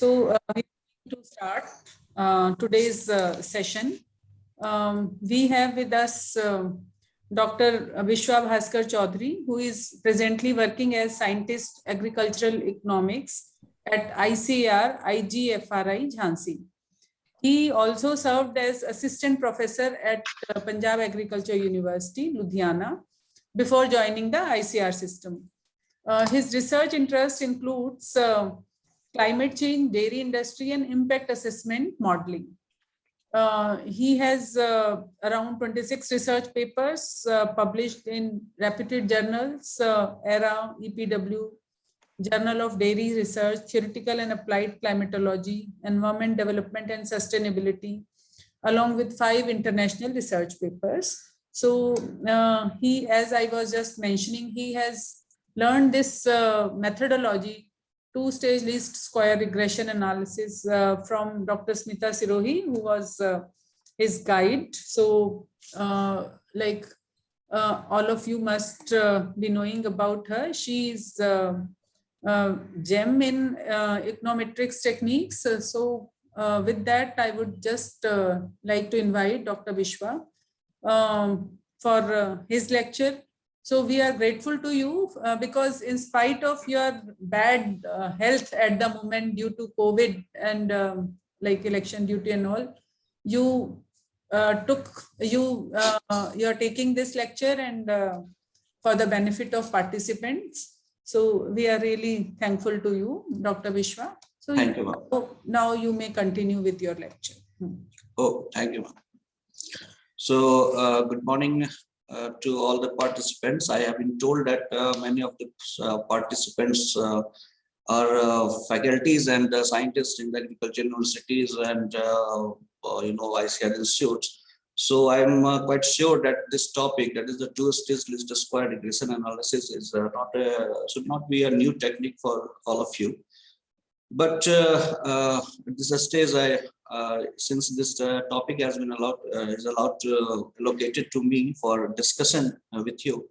We need to start today's session. We have with us Dr. Vishwa Bhaskar Chaudhary, who is presently working as Scientist Agricultural Economics at ICAR IGFRI Jhansi. He also served as Assistant Professor at Punjab Agriculture University, Ludhiana, before joining the ICR system. His research interest includes climate change, dairy industry, and impact assessment modeling. He has around 26 research papers published in reputed journals, ERA, EPW, Journal of Dairy Research, Theoretical and Applied Climatology, Environment Development and Sustainability, along with 5 international research papers. So he, as I was just mentioning, he has learned this methodology, two-stage least square regression analysis from Dr. Smita Sirohi, who was his guide. So all of you must be knowing about her. She is gem in econometrics techniques. With that, I would just like to invite Dr. Vishwa for his lecture. So we are grateful to you because in spite of your bad health at the moment due to COVID and election duty and all, you're taking this lecture and for the benefit of participants. So we are really thankful to you, Dr. Vishwa. So thank you, now you may continue with your lecture. Oh, thank you. So good morning to all the participants. I have been told that many of the participants are faculties and scientists in the agriculture universities and ICR institutes. So I'm quite sure that this topic, that is the two-stage least square regression analysis, is should not be a new technique for all of you. But at this stage, since this topic has been allocated to me for discussion with you,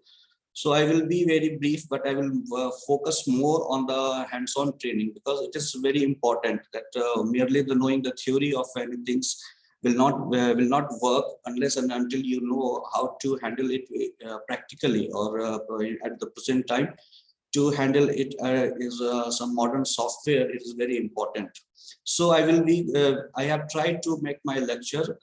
so I will be very brief, but I will focus more on the hands-on training, because it is very important that merely knowing the theory of many things will not work unless and until you know how to handle it practically, or at the present time to handle it is some modern software. It is very important. So I have tried to make my lecture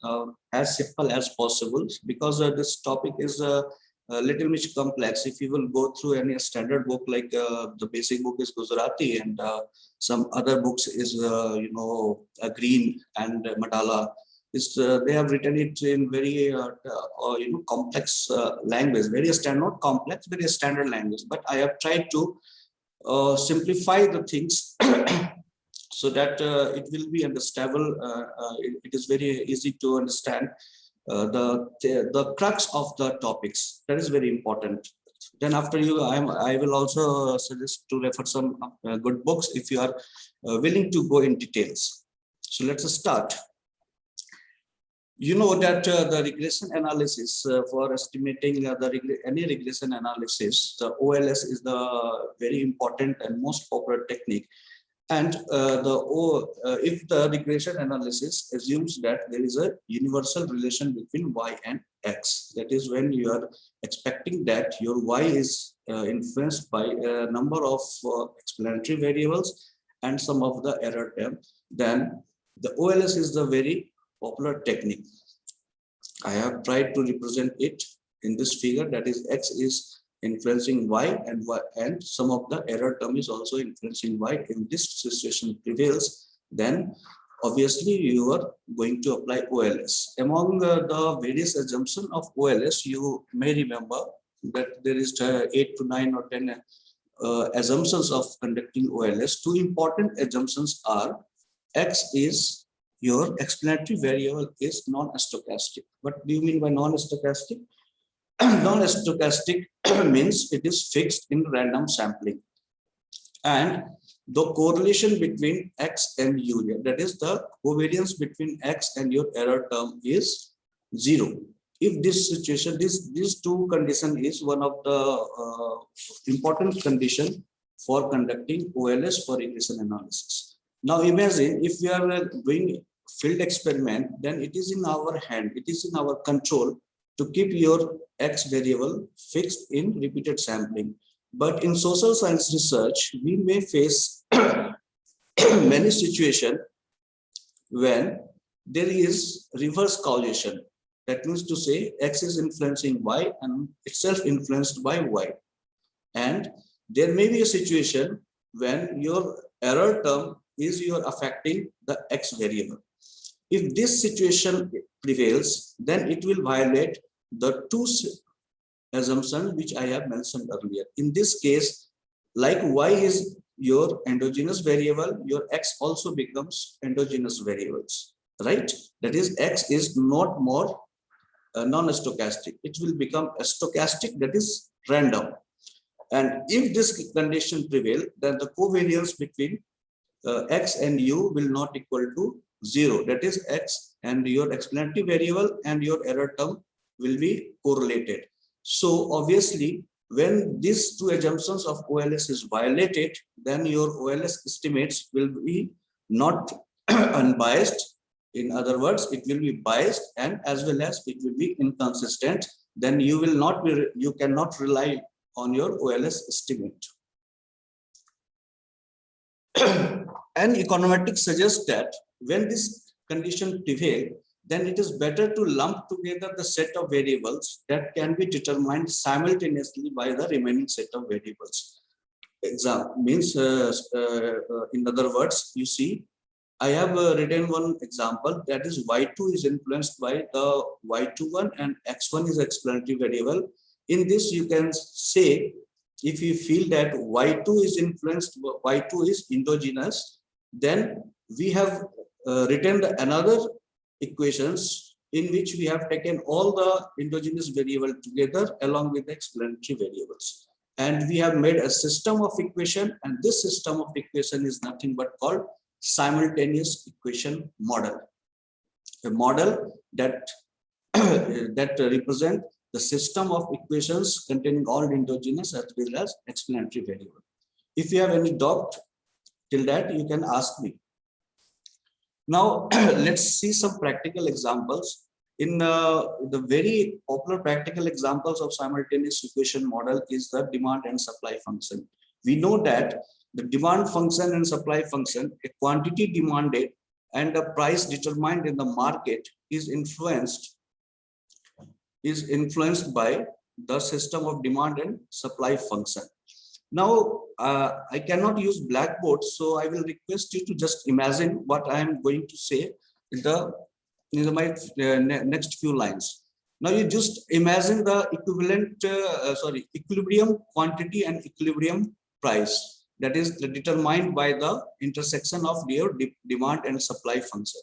as simple as possible, because this topic is a little bit complex. If you will go through any standard book, like the basic book is Gujarati, and some other books is Green and Madala. They have written it in very complex language, not complex, very standard language. But I have tried to simplify the things so that it will be understandable. It is very easy to understand the crux of the topics. That is very important. Then after I will also suggest to refer some good books if you are willing to go in details. So let's start. You know that the regression analysis, for estimating any regression analysis, the OLS is the very important and most popular technique. And if the regression analysis assumes that there is a universal relation between Y and X, that is when you are expecting that your Y is influenced by a number of explanatory variables and some of the error term, then the OLS is the very popular technique. I have tried to represent it in this figure, that is X is influencing Y, and some of the error term is also influencing Y. In this situation prevails, then obviously you are going to apply OLS. Among the various assumptions of OLS, you may remember that there is 8 to 9 or 10 assumptions of conducting OLS. Two important assumptions are X is your explanatory variable is non-stochastic. What do you mean by non-stochastic? Non-stochastic means it is fixed in random sampling. And the correlation between X and U, that is the covariance between X and your error term, is 0. If this situation, these two condition is one of the important condition for conducting OLS for regression analysis. Now imagine if we are doing field experiment, then it is in our hand, it is in our control to keep your X variable fixed in repeated sampling. But in social science research, we may face many situations when there is reverse correlation. That means to say X is influencing Y and itself influenced by Y. And there may be a situation when your error term is your affecting the X variable. If this situation prevails, then it will violate the two assumptions which I have mentioned earlier. In this case, like Y is your endogenous variable, your X also becomes endogenous variables, right? That is, X is not more non-stochastic. It will become a stochastic, that is random. And if this condition prevail, then the covariance between X and U will not equal to 0. That is, X and your explanatory variable and your error term will be correlated. So obviously, when these two assumptions of OLS is violated, then your OLS estimates will be not unbiased. In other words, it will be biased, and as well as it will be inconsistent. Then you will not be, you cannot rely on your OLS estimate. And econometrics suggests that when this condition prevails, then it is better to lump together the set of variables that can be determined simultaneously by the remaining set of variables. Example means, in other words, you see, I have written one example, that is Y2 is influenced by the Y21 and X1 is explanatory variable. In this, you can say, if you feel that Y2 is influenced, Y2 is endogenous, then we have written another equations in which we have taken all the endogenous variable together along with the explanatory variables. And we have made a system of equation, and this system of equation is nothing but called simultaneous equation model. A model that, that represent the system of equations containing all endogenous as well as explanatory variable. If you have any doubt till that, you can ask me. Now, let's see some practical examples. In the very popular practical examples of simultaneous equation model is the demand and supply function. We know that the demand function and supply function, a quantity demanded and a price determined in the market is influenced by the system of demand and supply function. Now, I cannot use blackboard, so I will request you to just imagine what I am going to say in my next few lines. Now, you just imagine the equivalent, equilibrium quantity and equilibrium price that is determined by the intersection of their demand and supply function.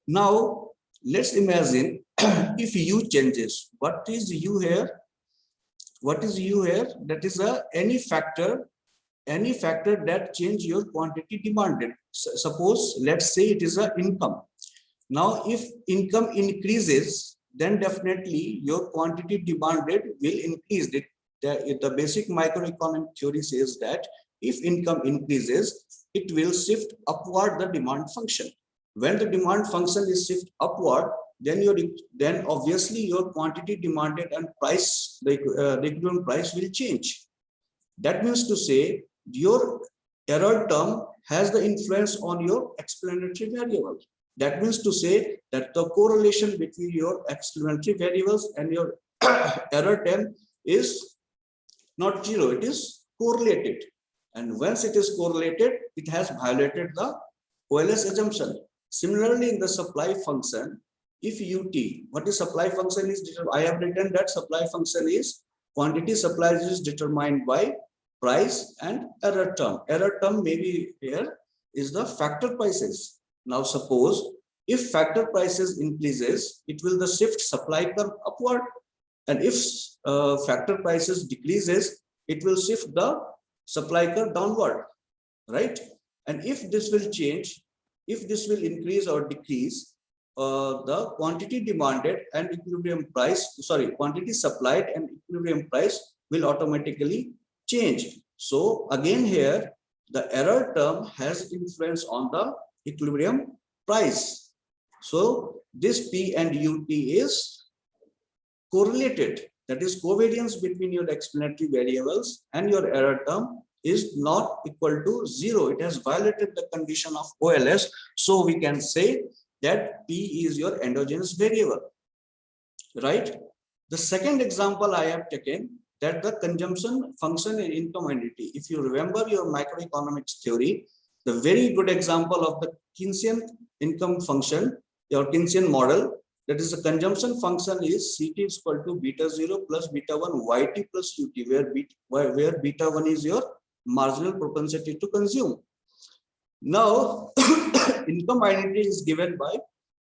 Now, let's imagine if U changes. What is U here? What is U here? That is any factor that change your quantity demanded. Suppose, let's say it is a income. Now, if income increases, then definitely your quantity demanded will increase. The basic microeconomic theory says that if income increases, it will shift upward the demand function. When the demand function is shift upward, then obviously your quantity demanded and price, the equivalent price will change. That means to say your error term has the influence on your explanatory variable. That means to say that the correlation between your explanatory variables and your error term is not zero, it is correlated. And once it is correlated, it has violated the OLS assumption. Similarly, in the supply function, if UT, what is supply function is, I have written that supply function is quantity supplied is determined by price and error term. Error term maybe here is the factor prices. Now suppose if factor prices increases, it will the shift supply curve upward, and if factor prices decreases, it will shift the supply curve downward, right? And if this will change, if this will increase or decrease, the quantity demanded and equilibrium price, quantity supplied and equilibrium price will automatically change. So again here, the error term has influence on the equilibrium price. So this P and UT is correlated. That is, covariance between your explanatory variables and your error term is not equal to 0. It has violated the condition of OLS. So we can say that P is your endogenous variable, right? The second example I have taken, that the consumption function in income identity. If you remember your microeconomics theory, the very good example of the Keynesian income function, your Keynesian model, that is the consumption function is CT is equal to beta 0 plus beta 1 YT plus UT, where beta 1 is your marginal propensity to consume. Now, income identity is given by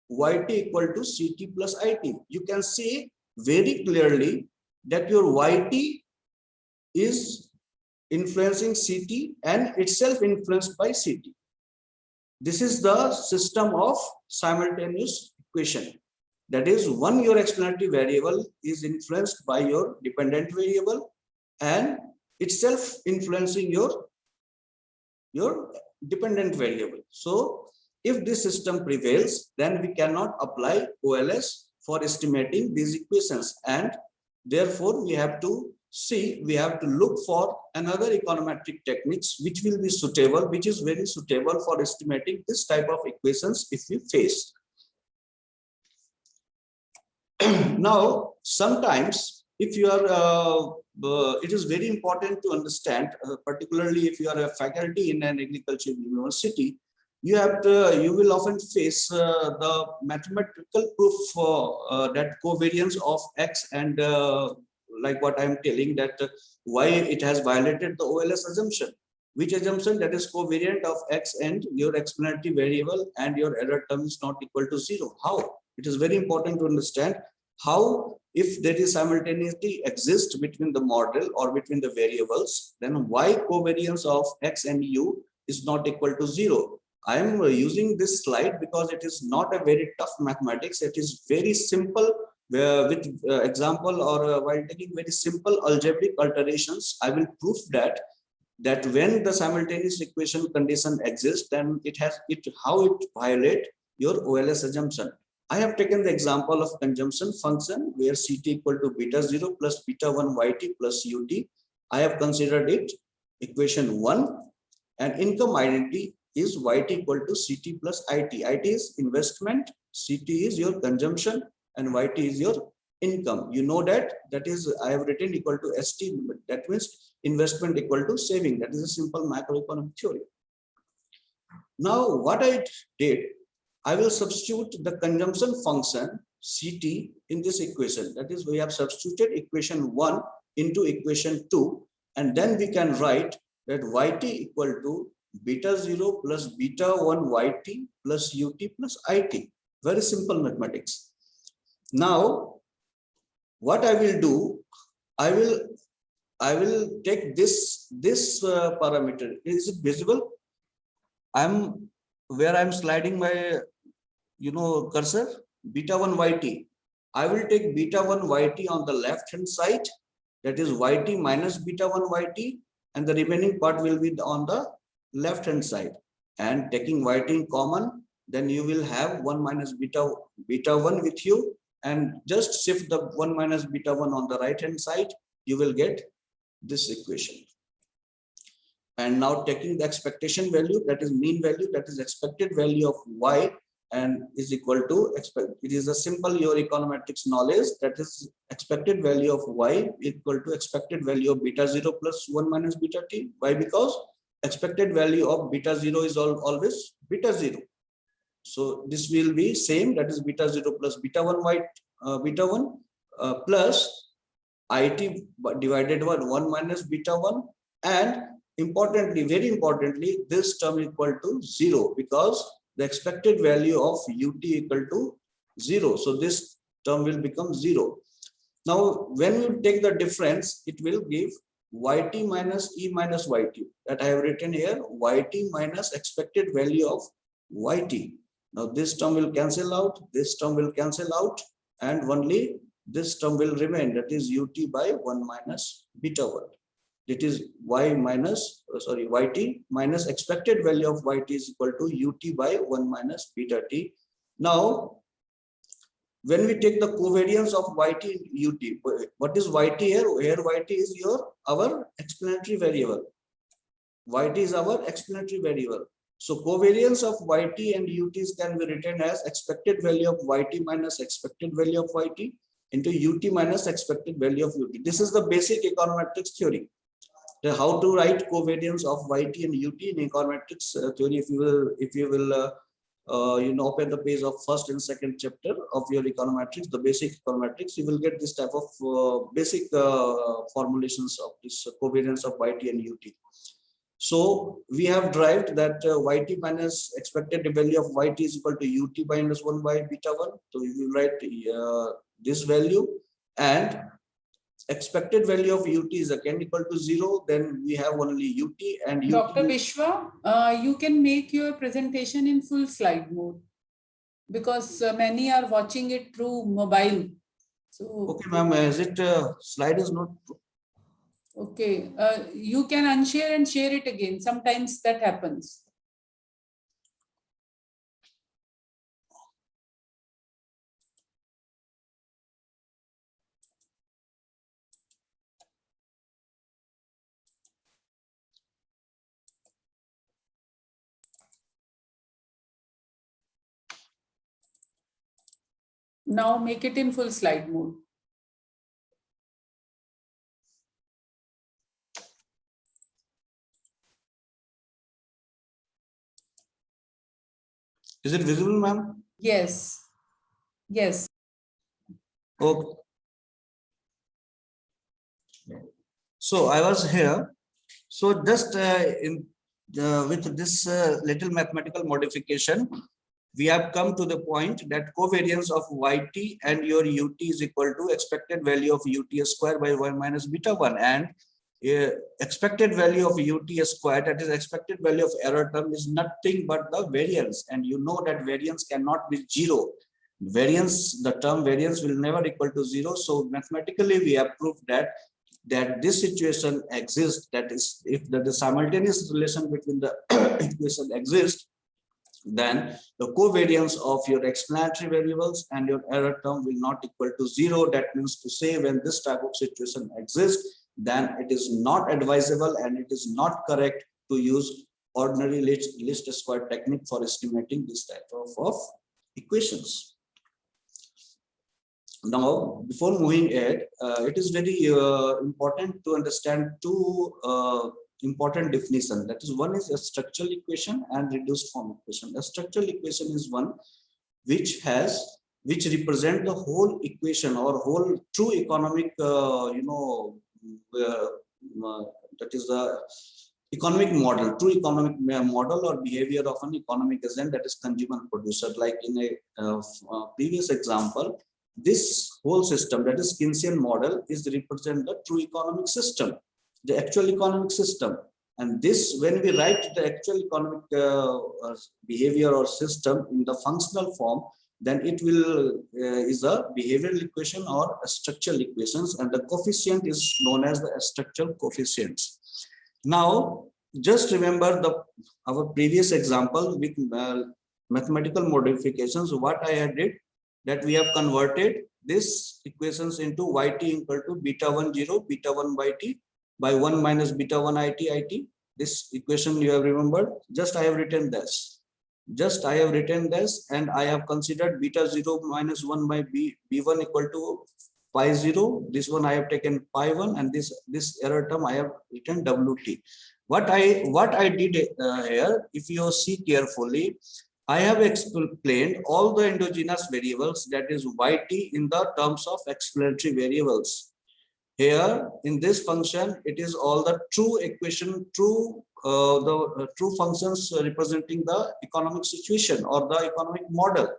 YT equal to CT plus IT. You can see very clearly that your YT is influencing CT and itself influenced by CT. This is the system of simultaneous equation. That is, one your explanatory variable is influenced by your dependent variable and itself influencing your dependent variable. So if this system prevails, then we cannot apply OLS for estimating these equations, and therefore we have to look for another econometric techniques which will be suitable, which is very suitable for estimating this type of equations if we face. Now, sometimes if you are it is very important to understand, particularly if you are a faculty in an agricultural university, you will often face the mathematical proof that covariance of X and like what I am telling, that why it has violated the OLS assumption. Which assumption? That is covariant of X and your explanatory variable and your error term is not equal to 0. How? It is very important to understand how, if there is simultaneity exists between the model or between the variables, then why covariance of X and U is not equal to 0. I am using this slide because it is not a very tough mathematics. It is very simple, with example or while taking very simple algebraic alterations, I will prove that when the simultaneous equation condition exists, then how it violate your OLS assumption. I have taken the example of consumption function where CT equal to beta 0 plus beta 1 YT plus UT. I have considered it equation 1, and income identity is YT equal to CT plus IT. IT is investment, CT is your consumption, and YT is your income. You know that is, I have written equal to ST, that means investment equal to saving. That is a simple macroeconomic theory. Now what I did, I will substitute the consumption function CT in this equation. That is, we have substituted equation 1 into equation 2, and then we can write that YT equal to beta 0 plus beta 1 YT plus UT plus IT. Very simple mathematics. Now, what I will do, I will take this parameter. Is it visible? Where I'm sliding my cursor, beta 1 YT. I will take beta 1 YT on the left hand side, that is YT minus beta 1 YT, and the remaining part will be on the left hand side. And taking YT in common, then you will have 1 minus beta 1 with you, and just shift the 1 minus beta 1 on the right hand side, you will get this equation. And now taking the expectation value, that is mean value, that is expected value of Y, and is equal to it is a simple your econometrics knowledge, that is expected value of Y equal to expected value of beta 0 plus 1 minus beta t. Why? Because expected value of beta 0 is always beta 0. So this will be same, that is beta 0 plus beta 1 beta 1 plus IT divided by 1 minus beta 1, and importantly, very importantly, this term equal to 0 because the expected value of UT equal to 0. So this term will become 0. Now, when you take the difference, it will give YT minus E minus YT. That I have written here, YT minus expected value of YT. Now this term will cancel out, this term will cancel out, and only this term will remain, that is UT by 1 minus beta 1. It is yt minus expected value of yt is equal to ut by 1 minus beta t. Now, when we take the covariance of yt and ut, what is yt here? Here yt is our explanatory variable. Yt is our explanatory variable. So covariance of yt and ut's can be written as expected value of yt minus expected value of yt into ut minus expected value of ut. This is the basic econometrics theory. How to write covariance of yt and ut in econometrics theory. If you will open the page of first and second chapter of your econometrics, the basic econometrics, you will get this type of basic formulations of this covariance of yt and ut. So we have derived that yt minus expected value of yt is equal to ut minus 1 by beta 1. So you will write this value, and expected value of ut is again equal to 0. Then we have only ut and ut. Dr. Vishwa, you can make your presentation in full slide mode, because many are watching it through mobile. So okay, ma'am, is it slide is not? Okay, you can unshare and share it again. Sometimes that happens. Now make it in full slide mode. Is it visible, ma'am? Yes. Yes. Okay. So I was here. So just with this little mathematical modification, we have come to the point that covariance of yt and your ut is equal to expected value of ut square by 1 minus beta 1, and expected value of ut square, that is expected value of error term, is nothing but the variance, and you know that variance cannot be 0. Variance, the term variance will never equal to 0. So mathematically we have proved that this situation exists, that is, if the simultaneous relation between the equation exists, then the covariance of your explanatory variables and your error term will not equal to 0. That means to say, when this type of situation exists, then it is not advisable and it is not correct to use ordinary least square technique for estimating this type of equations. Now, before moving ahead, it is very important to understand two important definition. That is, one is a structural equation and reduced form equation. A structural equation is one which represent the whole equation or whole true economic that is the economic model, true economic model or behavior of an economic agent, that is consumer producer. Like in a previous example, this whole system, that is Keynesian model, is represent the true economic system, the actual economic system. And this, when we write the actual economic behavior or system in the functional form, then it will is a behavioral equation or a structural equations, and the coefficient is known as the structural coefficients. Now, just remember our previous example with mathematical modifications. What I had did, that we have converted this equations into yt equal to beta 1 0 beta 1 by t by 1 minus beta 1 it. This equation you have remembered. Just I have written this. And I have considered beta 0 minus 1 by b1 equal to pi 0. This one I have taken pi 1, and this error term I have written wt. What I did here, if you see carefully, I have explained all the endogenous variables, that is yt, in the terms of explanatory variables. Here in this function, it is all the true equation, true functions representing the economic situation or the economic model.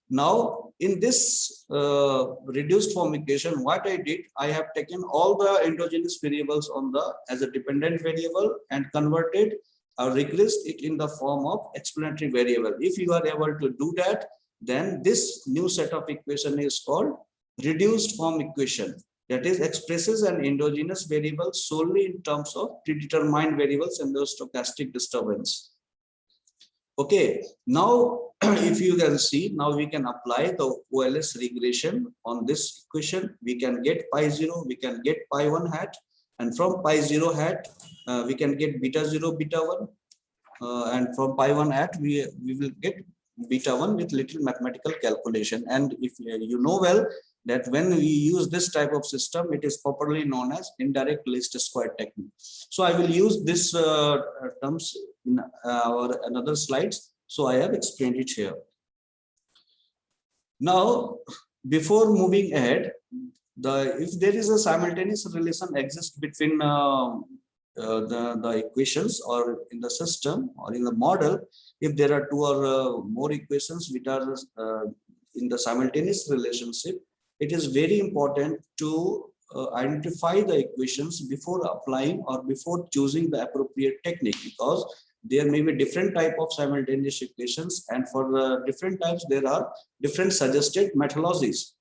Now, in this reduced form equation, what I did, I have taken all the endogenous variables as a dependent variable and converted or regressed it in the form of explanatory variable. If you are able to do that, then this new set of equation is called reduced form equation. that is expresses an endogenous variable solely in terms of predetermined variables and the stochastic disturbance. Okay, now if you can see, now we can apply the OLS regression on this equation. We can get pi 0, we can get pi 1 hat, and from pi 0 hat, we can get beta 0, beta 1, and from pi 1 hat, we will get beta 1 with little mathematical calculation. And if you know well that when we use this type of system, it is popularly known as indirect least square technique. So I will use this terms in our another slides. So I have explained it here. Now, before moving ahead, if there is a simultaneous relation exists between the equations or in the system or in the model, if there are two or more equations which are in the simultaneous relationship, it is very important to identify the equations before applying or before choosing the appropriate technique, because there may be different type of simultaneous equations, and for the different types there are different suggested methodologies.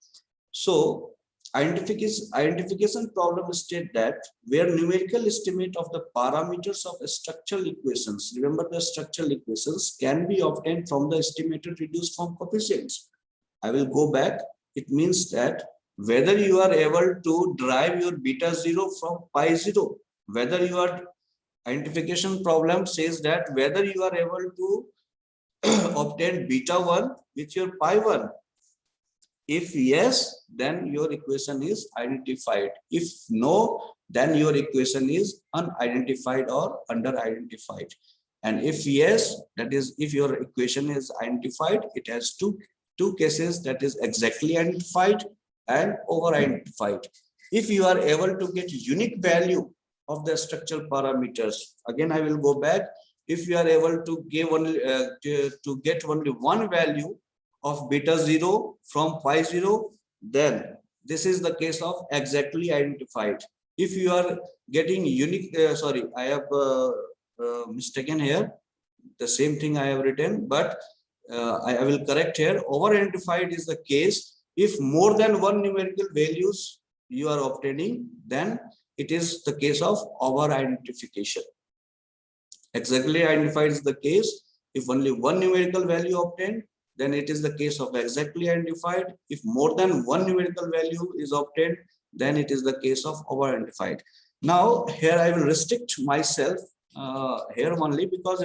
So identification problem state that where numerical estimate of the parameters of structural equations, remember the structural equations can be obtained from the estimated reduced form coefficients. I will go back. It means that whether you are able to derive your beta 0 from pi 0, whether your identification problem says that whether you are able to obtain beta 1 with your pi 1. If yes, then your equation is identified. If no, then your equation is unidentified or under-identified. And if yes, that is, if your equation is identified, it has two cases, that is exactly identified and over-identified. If you are able to get unique value of the structural parameters, again I will go back. If you are able to give only to get only one value of beta 0 from pi 0, then this is the case of exactly identified. If you are getting unique, sorry, I have mistaken here. The same thing I have written, but I will correct here. Over-identified is the case if more than one numerical values you are obtaining, then it is the case of over-identification. Exactly identified is the case if only one numerical value obtained, then it is the case of exactly identified. If more than one numerical value is obtained, then it is the case of over-identified. Now, here I will restrict myself here only because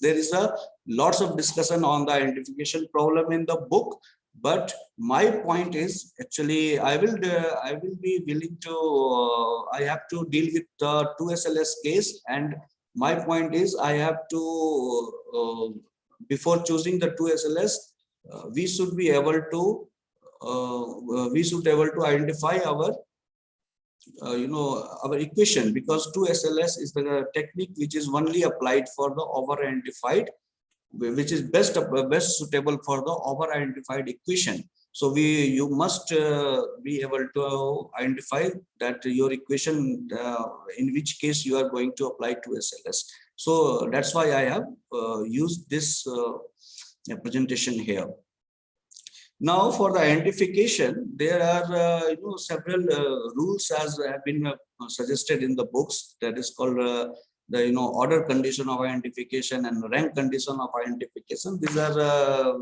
there is a lots of discussion on the identification problem in the book. But my point is actually I will be willing to I have to deal with the 2SLS case, and my point is I have to before choosing the 2SLS, we should be able to identify our our equation, because 2SLS is the technique which is only applied for the over-identified, which is best suitable for the over-identified equation. So you must be able to identify that your equation in which case you are going to apply 2SLS. So that's why I have used this presentation here. Now for the identification, there are several rules as have been suggested in the books. That is called the order condition of identification and rank condition of identification. These are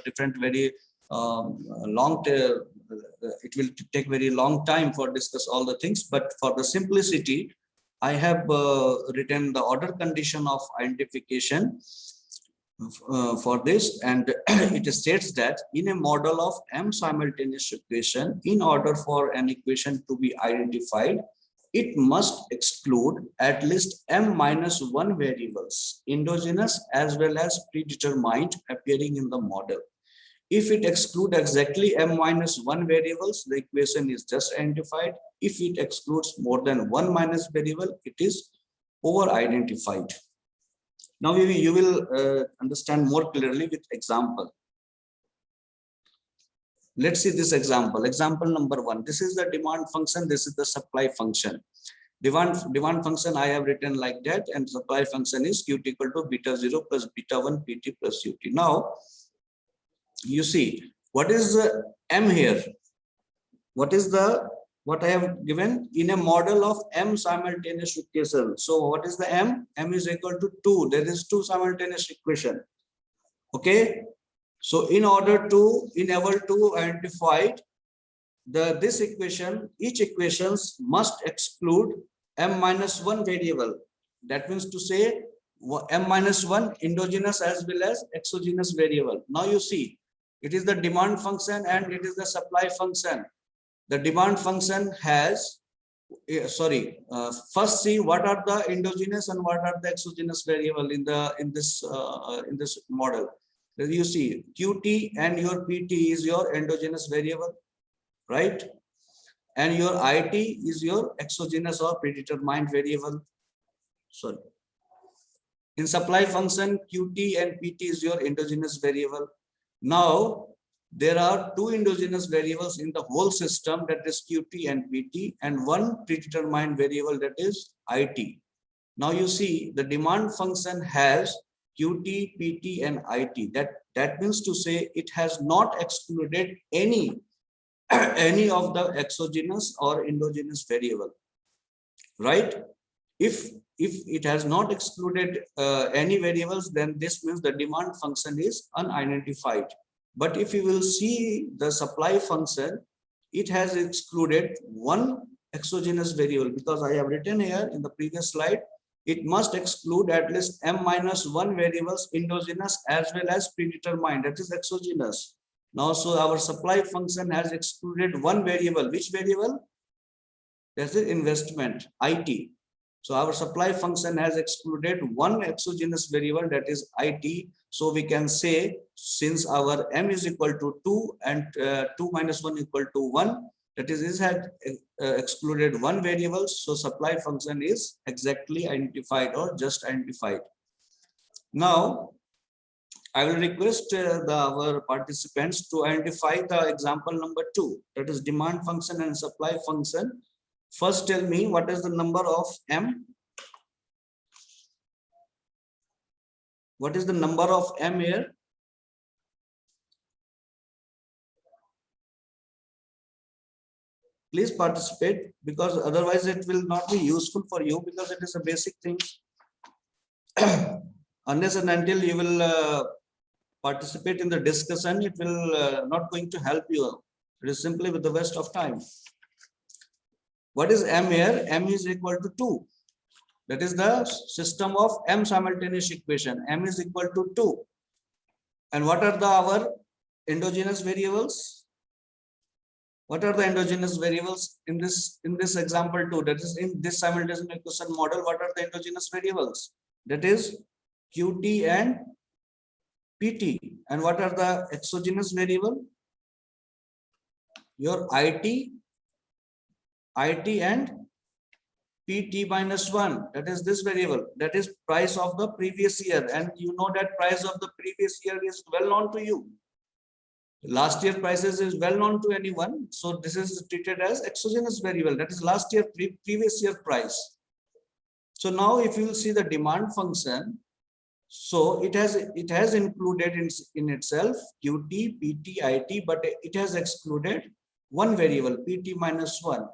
different, very long. It will take very long time for discuss all the things. But for the simplicity, I have written the order condition of identification for this, and it states that in a model of m simultaneous equation, in order for an equation to be identified, it must exclude at least m minus 1 variables, endogenous as well as predetermined, appearing in the model. If it excludes exactly m minus 1 variables, the equation is just identified. If it excludes more than 1 minus variable, it is over identified. Now you will understand more clearly with example. Let's see this example. Example number 1. This is the demand function. This is the supply function. Demand function I have written like that, and supply function is Qt equal to beta 0 plus beta 1 Pt plus Ut. Now you see what is m here. What is the what I have given in a model of M simultaneous equation. So what is the M? M is equal to 2. There is 2 simultaneous equation. Okay. So in order to enable to identify this equation, each equations must exclude M minus 1 variable. That means to say M minus 1 endogenous as well as exogenous variable. Now you see, it is the demand function and it is the supply function. The demand function has, first see what are the endogenous and what are the exogenous variable in this model. You see QT and your PT is your endogenous variable, right? And your IT is your exogenous or predetermined variable. Sorry. In supply function, QT and PT is your endogenous variable. Now, there are 2 endogenous variables in the whole system, that is QT and PT, and 1 predetermined variable, that is IT. Now you see the demand function has QT, PT, and IT. That means to say it has not excluded any any of the exogenous or endogenous variable, right? If it has not excluded any variables, then this means the demand function is unidentified. But if you will see the supply function, it has excluded 1 exogenous variable, because I have written here in the previous slide, it must exclude at least M minus 1 variables endogenous as well as predetermined, that is exogenous. Now, so our supply function has excluded 1 variable. Which variable? That's the investment, IT. So our supply function has excluded 1 exogenous variable, that is IT. So we can say, since our M is equal to 2 and 2 minus 1 equal to 1, that is, this had excluded 1 variable. So supply function is exactly identified or just identified. Now, I will request our participants to identify the example number 2, that is demand function and supply function. First, tell me what is the number of M? What is the number of M here? Please participate, because otherwise it will not be useful for you, because it is a basic thing. Unless and until you will participate in the discussion, it will not going to help you. It is simply with the waste of time. What is M here? M is equal to 2. That is the system of M simultaneous equation. M is equal to 2. And what are our endogenous variables? What are the endogenous variables in this example 2? That is, in this simultaneous equation model, what are the endogenous variables? That is QT and PT. And what are the exogenous variable? Your IT and PT minus 1, that is this variable, that is price of the previous year. And you know that price of the previous year is well known to you. Last year prices is well known to anyone. So this is treated as exogenous variable, that is last year previous year price. So now if you will see the demand function, so it has included in itself QT, PT, IT, but it has excluded 1 variable, PT minus 1.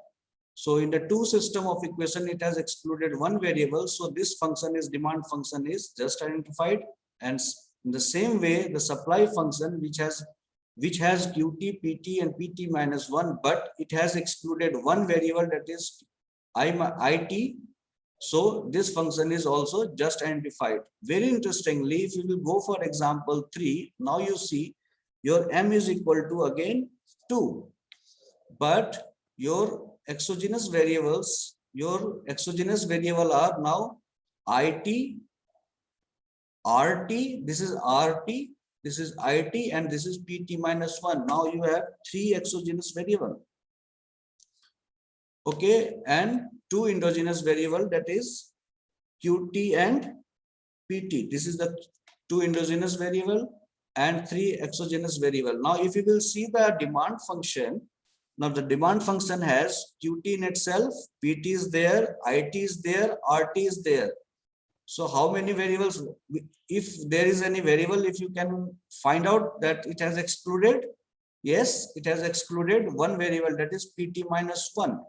So in the 2 system of equation, it has excluded 1 variable. So this function is demand function is just identified. And in the same way, the supply function, which has QT, PT, and PT minus 1, but it has excluded 1 variable, that is IT. So this function is also just identified. Very interestingly, if you will go for example 3, now you see your M is equal to again 2, but your exogenous variables, your exogenous variable are now IT, RT, this is RT, this is IT, and this is PT minus 1. Now you have 3 exogenous variable. Okay, and 2 endogenous variable, that is QT and PT. This is the 2 endogenous variable and 3 exogenous variable. Now, if you will see the demand function, now the demand function has QT in itself, PT is there, IT is there, RT is there. So how many variables? If there is any variable, if you can find out that it has excluded, Yes, it has excluded one variable, that is pt minus 1.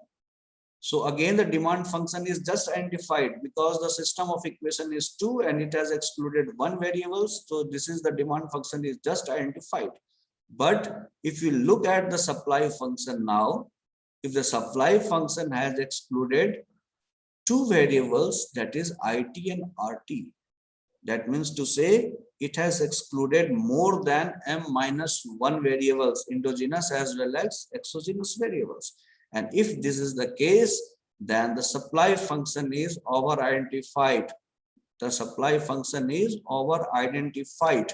So again, the demand function is just identified because the system of equation is 2 and it has excluded one variable. So this is the demand function is just identified. But if you look at the supply function now, if the supply function has excluded two variables, that is IT and RT, that means to say it has excluded more than m minus 1 variables, endogenous as well as exogenous variables. And if this is the case, then the supply function is over identified. The supply function is over identified.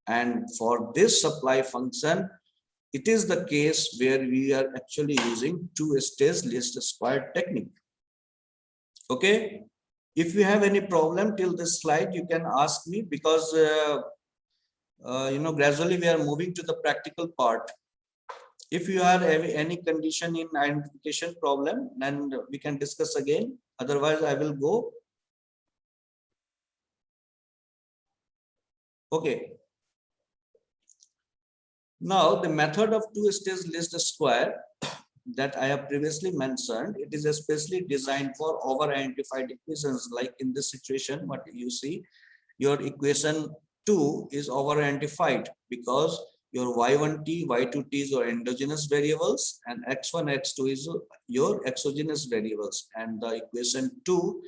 And for this supply function, it is the case where we are actually using two-stage least square technique. Okay. If you have any problem till this slide, you can ask me, because gradually we are moving to the practical part. If you have any condition in identification problem, then we can discuss again. Otherwise, I will go. Okay. Now, the method of two-stage least square that I have previously mentioned, it is especially designed for over-identified equations. Like in this situation, what you see, your equation 2 is over-identified because your y1t, y2t is your endogenous variables, and x1, x2 is your exogenous variables. And the equation 2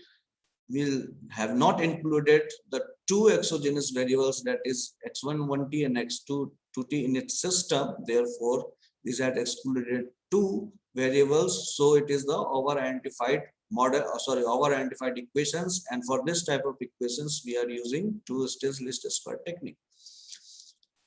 will have not included the two exogenous variables, that is x1 1t and x2 2t in its system. Therefore, these had excluded two variables, so it is the over identified model, over identified equations. And for this type of equations, we are using two-stage least square technique.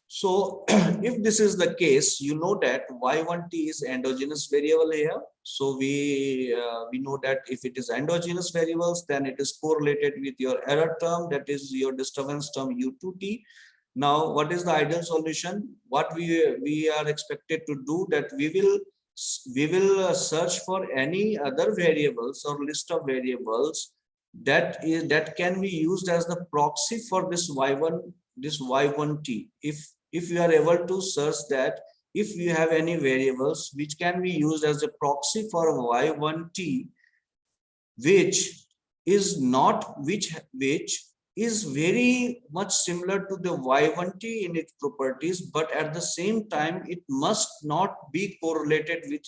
So if this is the case, you know that y1t is endogenous variable here. So we know that if it is endogenous variables, then it is correlated with your error term, that is your disturbance term u2t. Now, what is the ideal solution? What we are expected to do, that we will search for any other variables or list of variables that can be used as the proxy for this y1t. If you are able to search that, if you have any variables which can be used as a proxy for y1t, which is very much similar to the y1t in its properties, but at the same time it must not be correlated with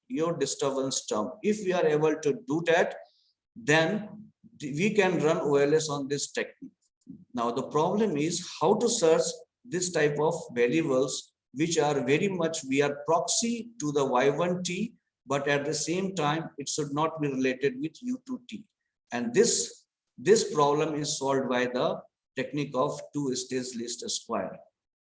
your disturbance term. If we are able to do that, then we can run OLS on this technique. Now the problem is how to search this type of variables which are very much, we are proxy to the y1t, but at the same time it should not be related with u2t. And this problem is solved by the technique of two-stage least square.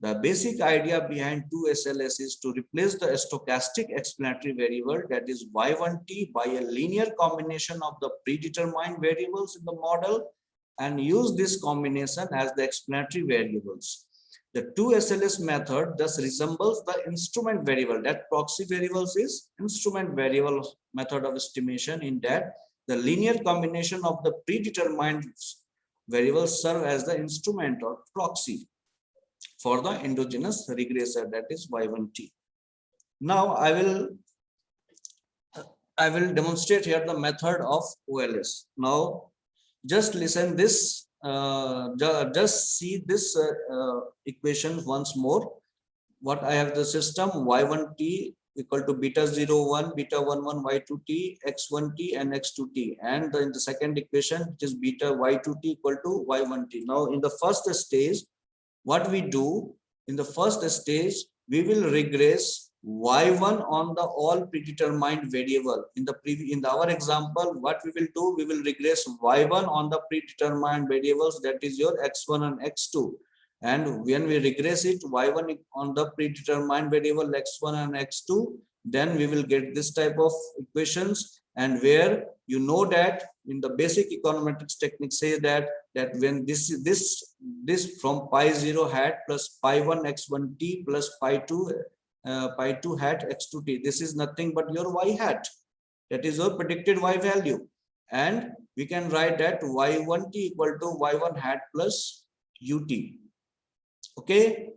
The basic idea behind 2SLS is to replace the stochastic explanatory variable, that is y1t, by a linear combination of the predetermined variables in the model, and use this combination as the explanatory variables. The 2SLS method thus resembles the instrument variable. That proxy variables is instrument variable method of estimation, in that the linear combination of the predetermined variables serve as the instrument or proxy for the endogenous regressor, that is y1t. Now I will demonstrate here the method of OLS. Now just listen this, just see this equation once more. What I have, the system y1t equal to beta 01, beta 11, y2t, x1t and x2t, and in the second equation, which is beta y2t equal to y1t. Now in the first stage, what we do, in the first stage, we will regress y1 on the all predetermined variable. In our example, what we will do, we will regress y1 on the predetermined variables, that is your x1 and x2. And when we regress it, y1 on the predetermined variable x1 and x2, then we will get this type of equations. And where you know that in the basic econometrics technique say that when this from pi 0 hat plus pi 1 x1t plus pi 2 hat x2t, this is nothing but your y hat, that is your predicted y value. And we can write that y1t equal to y1 hat plus ut. Okay,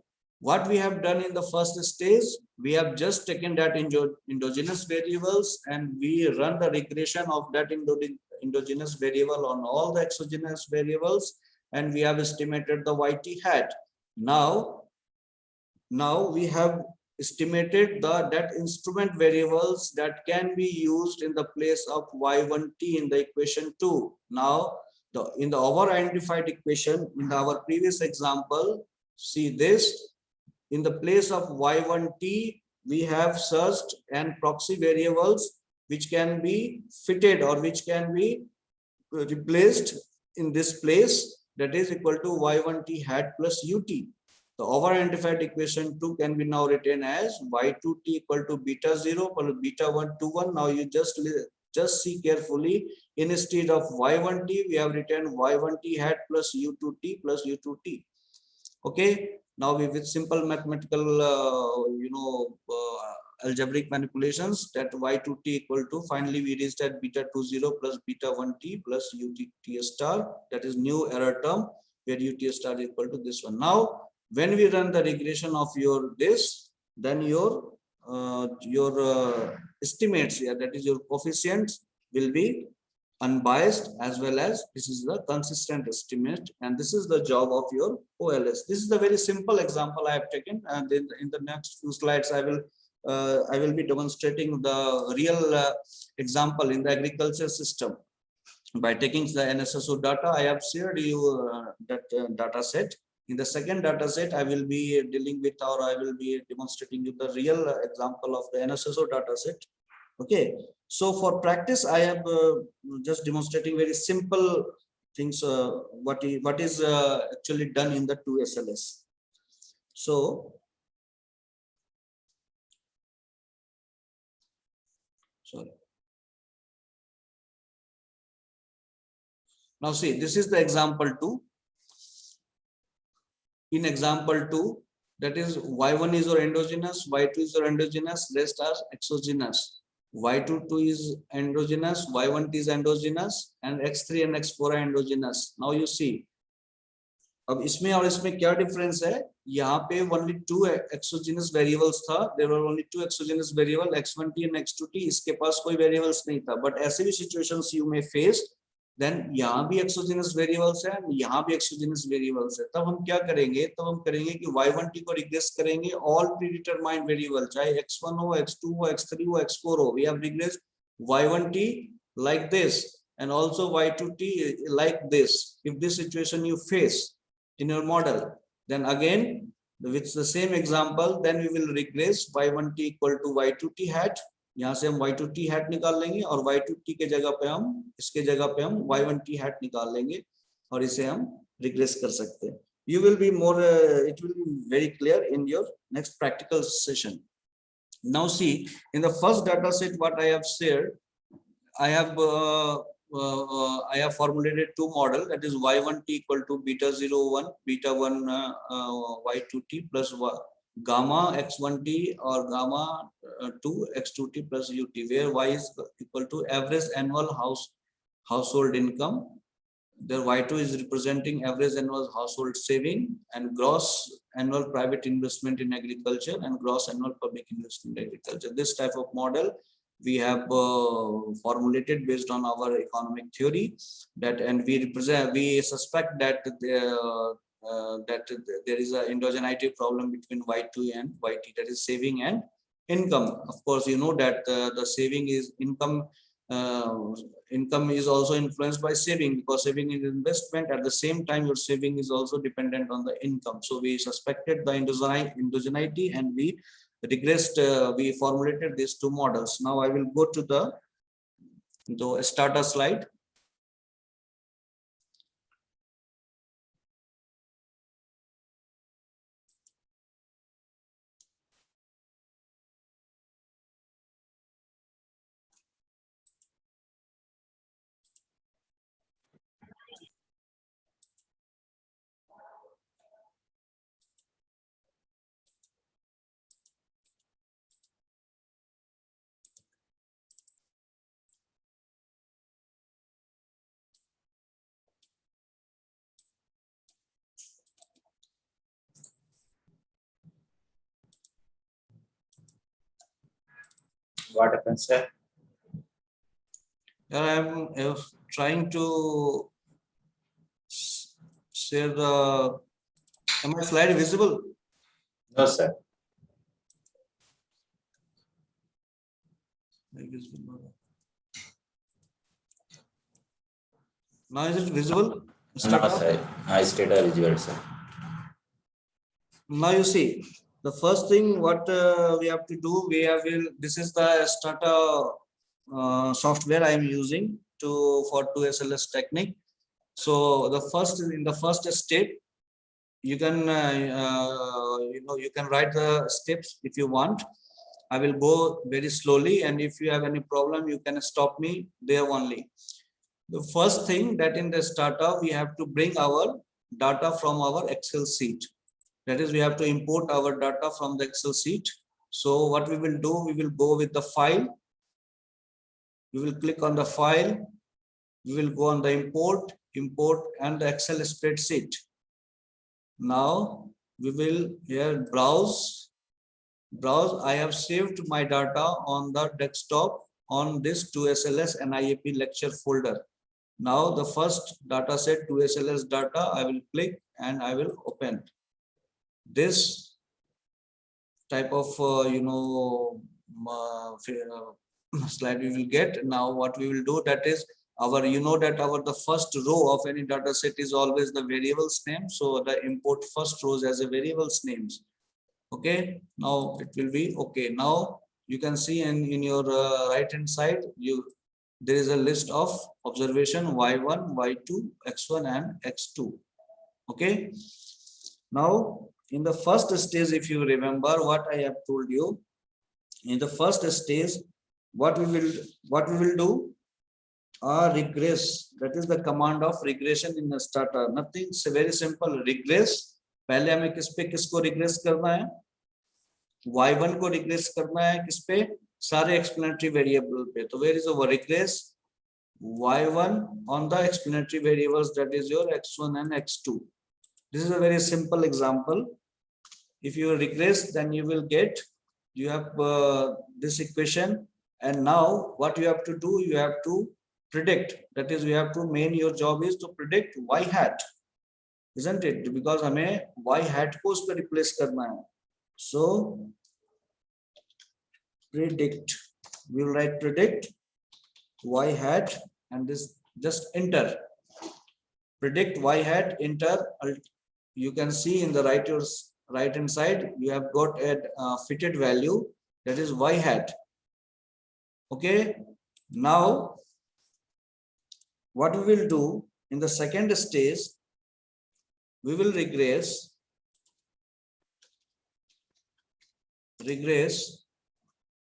What we have done in the first stage, we have just taken that endogenous variables and we run the regression of that endogenous variable on all the exogenous variables, and we have estimated the yt hat. Now we have estimated that instrument variables that can be used in the place of y1t in the equation 2. Now in the our identified equation in our previous example, see this, in the place of y1t we have searched and proxy variables which can be fitted or which can be replaced in this place, that is equal to y1t hat plus ut. The over identified equation 2 can be now written as y2t equal to beta 0 plus beta 1 to 1. Now you just see carefully, instead of y1t we have written y1t hat plus u2t plus u2t. Okay, now we with simple mathematical algebraic manipulations, that y2t equal to, finally we reached at beta 20 plus beta 1t plus ut star, that is new error term where ut star is equal to this one. Now when we run the regression of your this, then your estimates here, that is your coefficients, will be unbiased, as well as this is the consistent estimate, and this is the job of your OLS. This is a very simple example I have taken, and in the next few slides I will be demonstrating the real example in the agriculture system by taking the NSSO data. I have shared you that data set. In the second data set, I will be dealing with, or I will be demonstrating you the real example of the NSSO data set. Okay, so for practice I have just demonstrating very simple things, what is actually done in the 2SLS. So sorry, now see, this is the example 2. In example 2, that is y1 is your endogenous, y2 is your endogenous, rest are exogenous. y22 is endogenous, y1 is endogenous, and x3 and x4 are endogenous. Now you see, अब इसमें और इसमें क्या difference है, यहाँ पे only 2 exogenous variables था, there were only 2 exogenous variable x1t and x2t, इसके पास कोई variables नहीं था. But ऐसे भी situations you may face, then यहाँ भी exogenous variables है, यहाँ भी exogenous variables है. तब हम क्या करेंगे, तब हम करेंगे कि y1t को regress करेंगे all predetermined variable, चाहे x1 हो, x2 हो, x3 हो, x4 हो. We have regressed y1t like this and also y2t like this. If this situation you face in your model, then again with the same example, then we will regress y1t equal to y2t hat. यहाँ से हम y2t hat निकाल लेंगे और y2t के जगह पे हम, इसके जगह पे हम y1t hat निकाल लेंगे और इसे हम regress कर सकते हैं. You will be more it will be very clear in your next practical session. Now see, in the first data set what I have shared, I have formulated 2 model, that is y1t equal to beta 01 beta 1 y2t plus gamma x1t or gamma 2 x2t plus ut, where y is equal to average annual household income. There y2 is representing average annual household saving and gross annual private investment in agriculture and gross annual public investment in agriculture. This type of model we have formulated based on our economic theory, that, and we suspect that there is a endogeneity problem between y2 and yt, that is saving and income. Of course you know that the saving is income, income is also influenced by saving, because saving is investment. At the same time your saving is also dependent on the income. So we suspected the endogeneity and we regressed, we formulated these 2 models. Now I will go to the starter slide. What happens, sir? I am trying to share the. Am my slide visible? No, sir. Now is it visible? No, Start sir. I state a visual, sir. Now you see, the first thing what we have to do, this is the starter software I am using for 2SLS technique. So in the first step, you can you can write the steps if you want. I will go very slowly, and if you have any problem, you can stop me there only. The first thing that in the startup, we have to bring our data from our Excel sheet. That is, we have to import our data from the Excel sheet. So what we will do, we will go with the file. We will click on the file. We will go on the import and the Excel spreadsheet. Now we will here browse. I have saved my data on the desktop on this 2SLS and IAP lecture folder. Now the first data set 2SLS data, I will click and I will open this type of slide we will get. Now what we will do, that is our the first row of any data set is always the variables name. So the import first rows as a variables names. Okay, now it will be okay. Now you can see in your right hand side, there is a list of observation y1, y2, x1 and x2. Okay, now in the first stage, if you remember what I have told you, in the first stage, what we will do, regress. That is the command of regression in the starter. Nothing, it's very simple. Regress. पहले हमें किसको regress करना है? y1 को regress करना है किस पे? सारे explanatory variable पे. तो where is our regress? y1 on the explanatory variables, that is your x1 and x2. This is a very simple example. If you regress, then you will get, you have this equation, and now what you have to do, you have to predict. That is, you have to your job is to predict y hat, isn't it? Because हमें y hat को उस पर replace करना है. So predict, we will write predict y hat, and this just enter. Predict y hat, enter. You can see in the right hand side, you have got a fitted value, that is y hat. Okay, now what we will do in the second stage, we will regress. This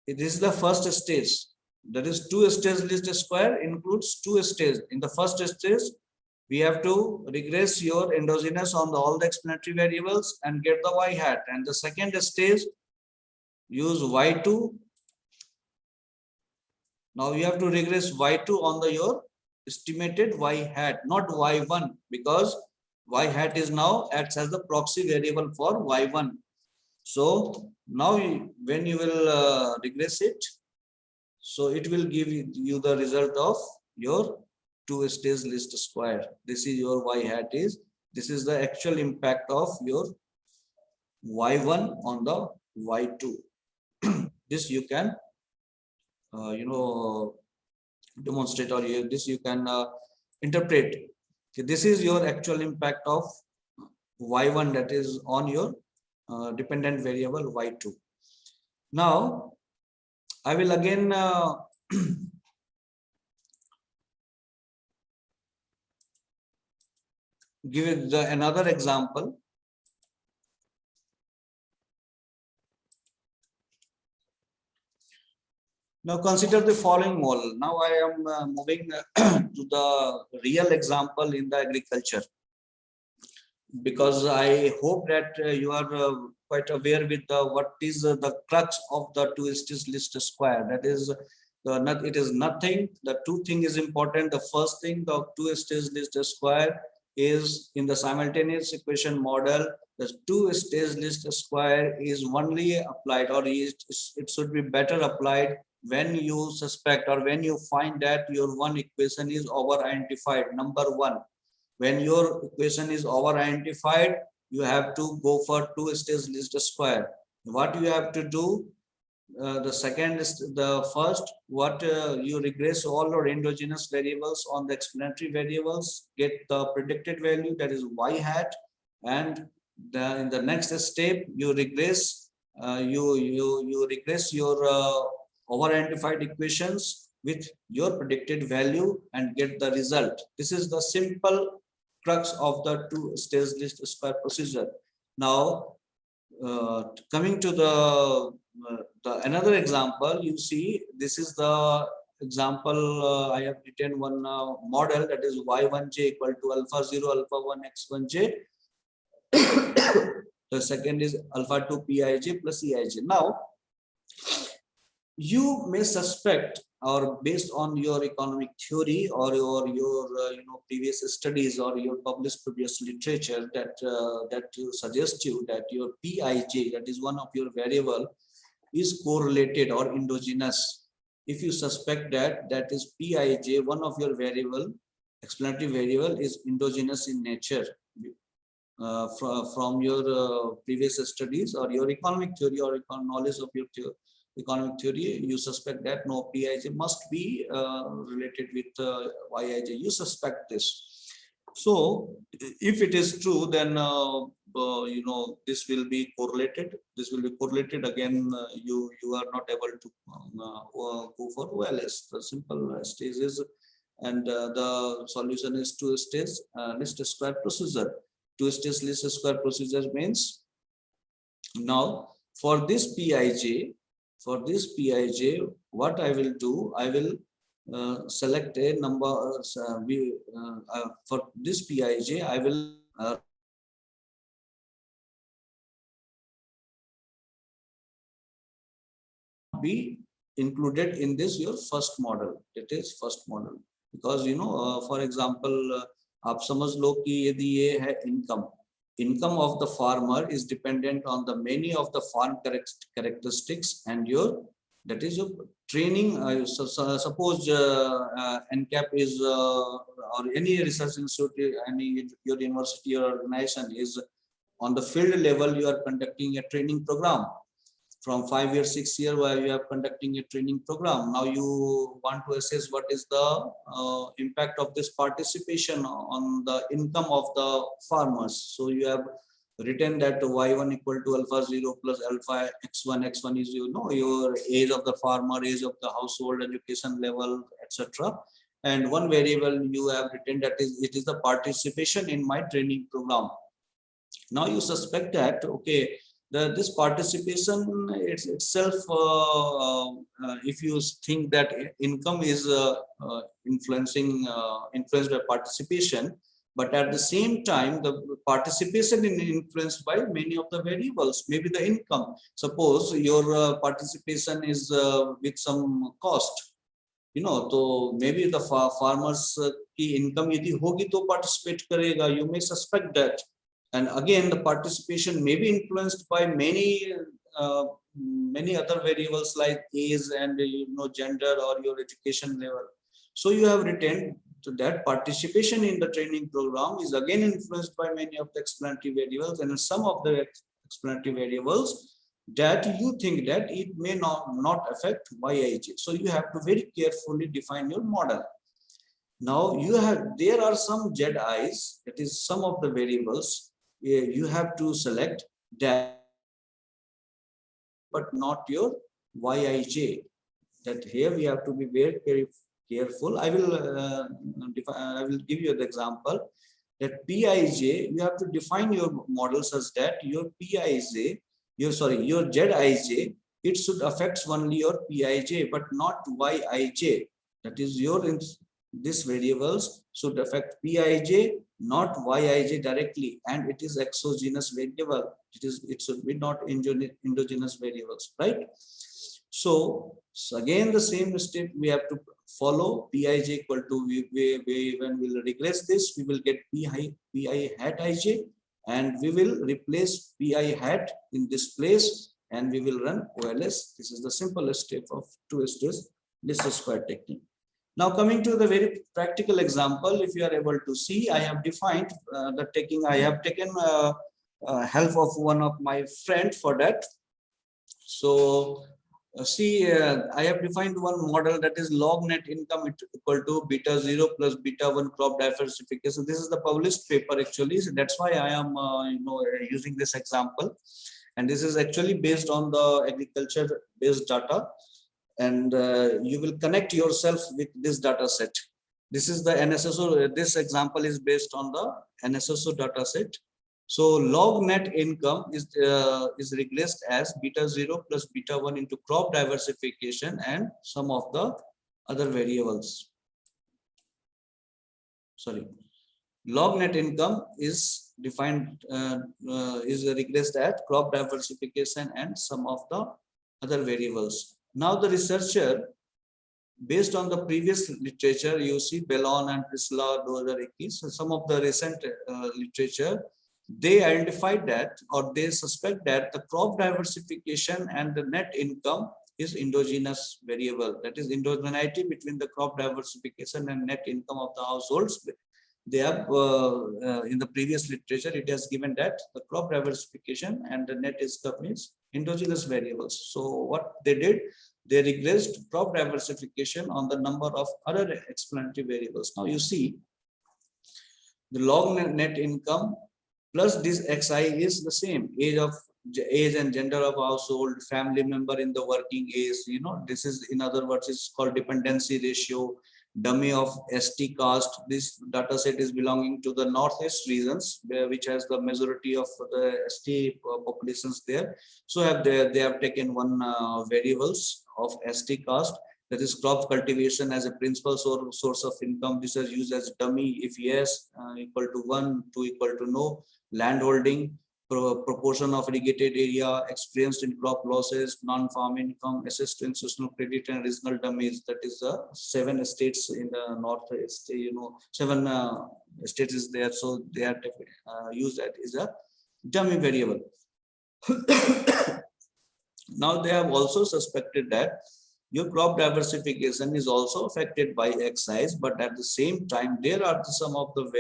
is the first stage. That is 2-stage least square includes 2 stages. In the first stage, we have to regress your endogenous on all the explanatory variables and get the y hat. And the second stage, use y2. Now you have to regress y2 on your estimated y hat, not y1, because y hat is now acts as the proxy variable for y1. So now when you will regress it, so it will give you the result of your 2-stage least square. This is your y hat is. This is the actual impact of your y1 on the y2. This you can demonstrate, or this you can interpret. Okay, this is your actual impact of y1, that is on your dependent variable y2. Now I will again give it another example. Now consider the following model. Now I am moving to the real example in the agriculture, because I hope that you are quite aware with what is the crux of the 2-stage least square. That is, it is nothing. The two thing is important. The first thing, the 2-stage least square is in the simultaneous equation model. The 2-stage least square is only applied, or it should be better applied when you suspect or when you find that your one equation is over identified. Number one, when your equation is over identified, you have to go for two-stage least square. What you have to do, the second is the first, what you regress all your endogenous variables on the explanatory variables, get the predicted value, that is y hat, and in the next step you regress you regress your over identified equations with your predicted value and get the result. This is the simple crux of the two-stage least square procedure. Now coming to the another example, you see this is the example. I have written one model, that is y1j equal to alpha 0 alpha 1 x1j. The second is alpha 2 pij plus eij. Now you may suspect, or based on your economic theory or your previous studies or your published previous literature, that you suggest you that your pij, that is one of your variable, is correlated or endogenous. If you suspect that is pij, one of your variable, explanatory variable, is endogenous in nature, from your previous studies or your economic theory or knowledge of your economic theory, you suspect that no, pij must be related with yij. You suspect this. So if it is true, then this will be correlated. This will be correlated. Again, you are not able to go for OLS. The simple stage is, and the solution is two-stage least square procedure. Two-stage least square procedure means, now for this pij, what I will do, I will select a number. For this pij, I will be included in this your first model. It is first model, because for example, आप समझ लो कि यदि ये है income of the farmer is dependent on the many of the farm characteristics, and that is your training. Suppose NCAP is or any research institute, any your university or organization is on the field level, you are conducting a training program. From 5 years, 6 years, where you are conducting a training program. Now you want to assess what is the impact of this participation on the income of the farmers. So you have written that y1 equal to alpha 0 plus alpha x1. X1 is your age of the farmer, age of the household, education level, etc. And one variable you have written that it is the participation in my training program. Now you suspect that, okay, this participation itself, if you think that income is influenced by participation, but at the same time the participation is influenced by many of the variables, maybe the income. Suppose your participation is with some cost, so maybe the farmers की income यदि होगी तो participate करेगा. You may suspect that. And again, the participation may be influenced by many other variables like age and gender or your education level. So you have written that participation in the training program is again influenced by many of the explanatory variables, and some of the explanatory variables that you think that it may not affect yij. So you have to very carefully define your model. Now there are some zi's, that is some of the variables you have to select that, but not your yij. That here we have to be very, very careful. I will give you the example that pij, you have to define your model such that your pij, your zij, it should affect only your pij but not yij. That is these variables should affect pij, not yij directly, and it is exogenous variable. It should be not endogenous variables, right? So again the same step we have to follow. Pij equal to when we will regress this, we will get pi hat ij, and we will replace pi hat in this place and we will run OLS. This is the simplest step of two-stage least square technique. Now coming to the very practical example, if you are able to see, I have defined I have taken help of one of my friend for that. So I have defined one model, that is log net income equal to beta 0 plus beta 1 crop diversification. This is the published paper actually. So that's why I am using this example. And this is actually based on the agriculture based data. And you will connect yourself with this data set. This is the NSSO. This example is based on the NSSO data set. So log net income is regressed as beta 0 plus beta 1 into crop diversification and some of the other variables. Sorry, log net income is defined is regressed at crop diversification and some of the other variables. Now the researcher, based on the previous literature, you see Bellon and Prisla, 2021, so some of the recent literature, they identified that, or they suspect that the crop diversification and the net income is endogenous variable. That is endogeneity between the crop diversification and net income of the households. They have in the previous literature, it has given that the crop diversification and the net income is endogenous variables. So what they did, they regressed crop diversification on the number of other explanatory variables. Now you see the log net income plus this xi is the same, age and gender of household, family member in the working age. This is, in other words, it's called dependency ratio, dummy of ST caste. This data set is belonging to the northeast regions, which has the majority of the ST populations there. So they have taken one variables of ST caste, that is crop cultivation as a principal source of income. This is used as dummy. If yes, equal to 1, 2 equal to no. Land holding, proportion of irrigated area, experienced in crop losses, non-farm income, access to institutional credit and regional dummies. That is 7 states in the northeast. 7 states is there, so they are used that is a dummy variable. Now they have also suspected that your crop diversification is also affected by excise, but at the same time, there are some of the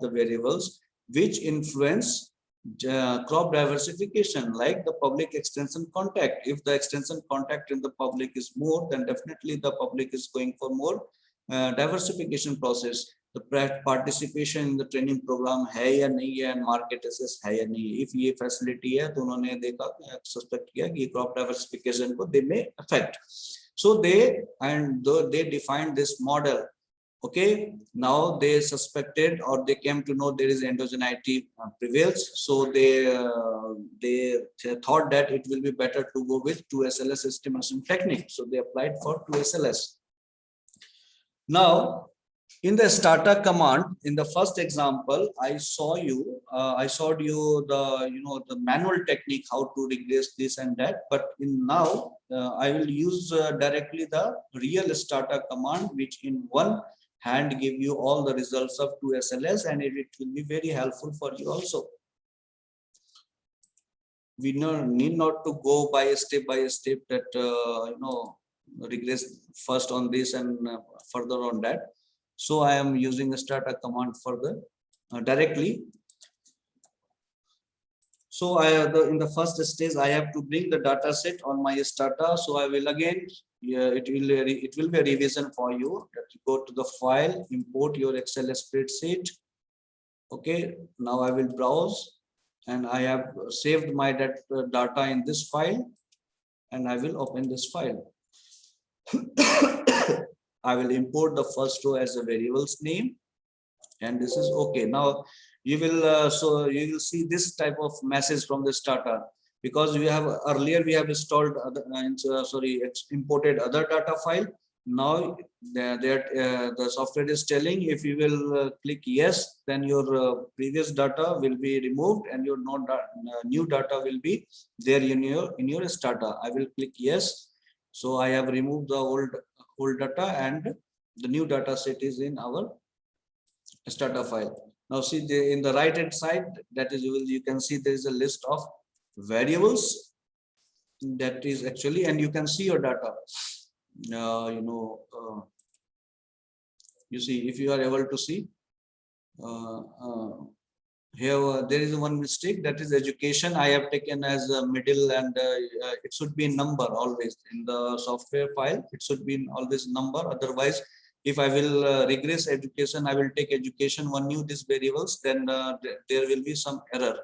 variables which influence crop diversification, like the public extension contact. If the extension contact in the public is more, then definitely the public is going for more diversification process. The participation in the training program है या नहीं है, and market access है या नहीं. If ये facility है, तो उन्होंने देखा, suspect किया कि crop diversification को they may affect. So they defined this model. Okay, now they suspected, or they came to know there is endogeneity prevails. So they thought that it will be better to go with 2SLS estimation technique. So they applied for 2SLS. Now, in the starter command, in the first example, I showed you the manual technique, how to regress this and that. But now I will use directly the real starter command, which in one hand give you all the results of 2SLS, and it will be very helpful for you also. We need not to go by step that regress first on this and further on that. So I am using a starter command for the directly. So in the first stage, I have to bring the data set on my starter. So I will again, it will be a revision for you. You go to the file, import your Excel spreadsheet. Okay, now I will browse, and I have saved my data in this file, and I will open this file. I will import the first row as a variable's name, and this is okay. Now you will you will see this type of message from the starter, because we have earlier we have installed imported other data file. Now the software is telling, if you will click yes, then your previous data will be removed and your new data will be there in your starter. I will click yes. So I have removed the old data, and the new data set is in our starter file. Now see in the right hand side, that is you can see there is a list of variables. That is actually, and you can see your data. You see, if you are able to see here, there is one mistake, that is education. I have taken as a middle, and it should be number always in the software file. It should be always number. Otherwise, if I will regress education, I will take education one new these variables, then there will be some error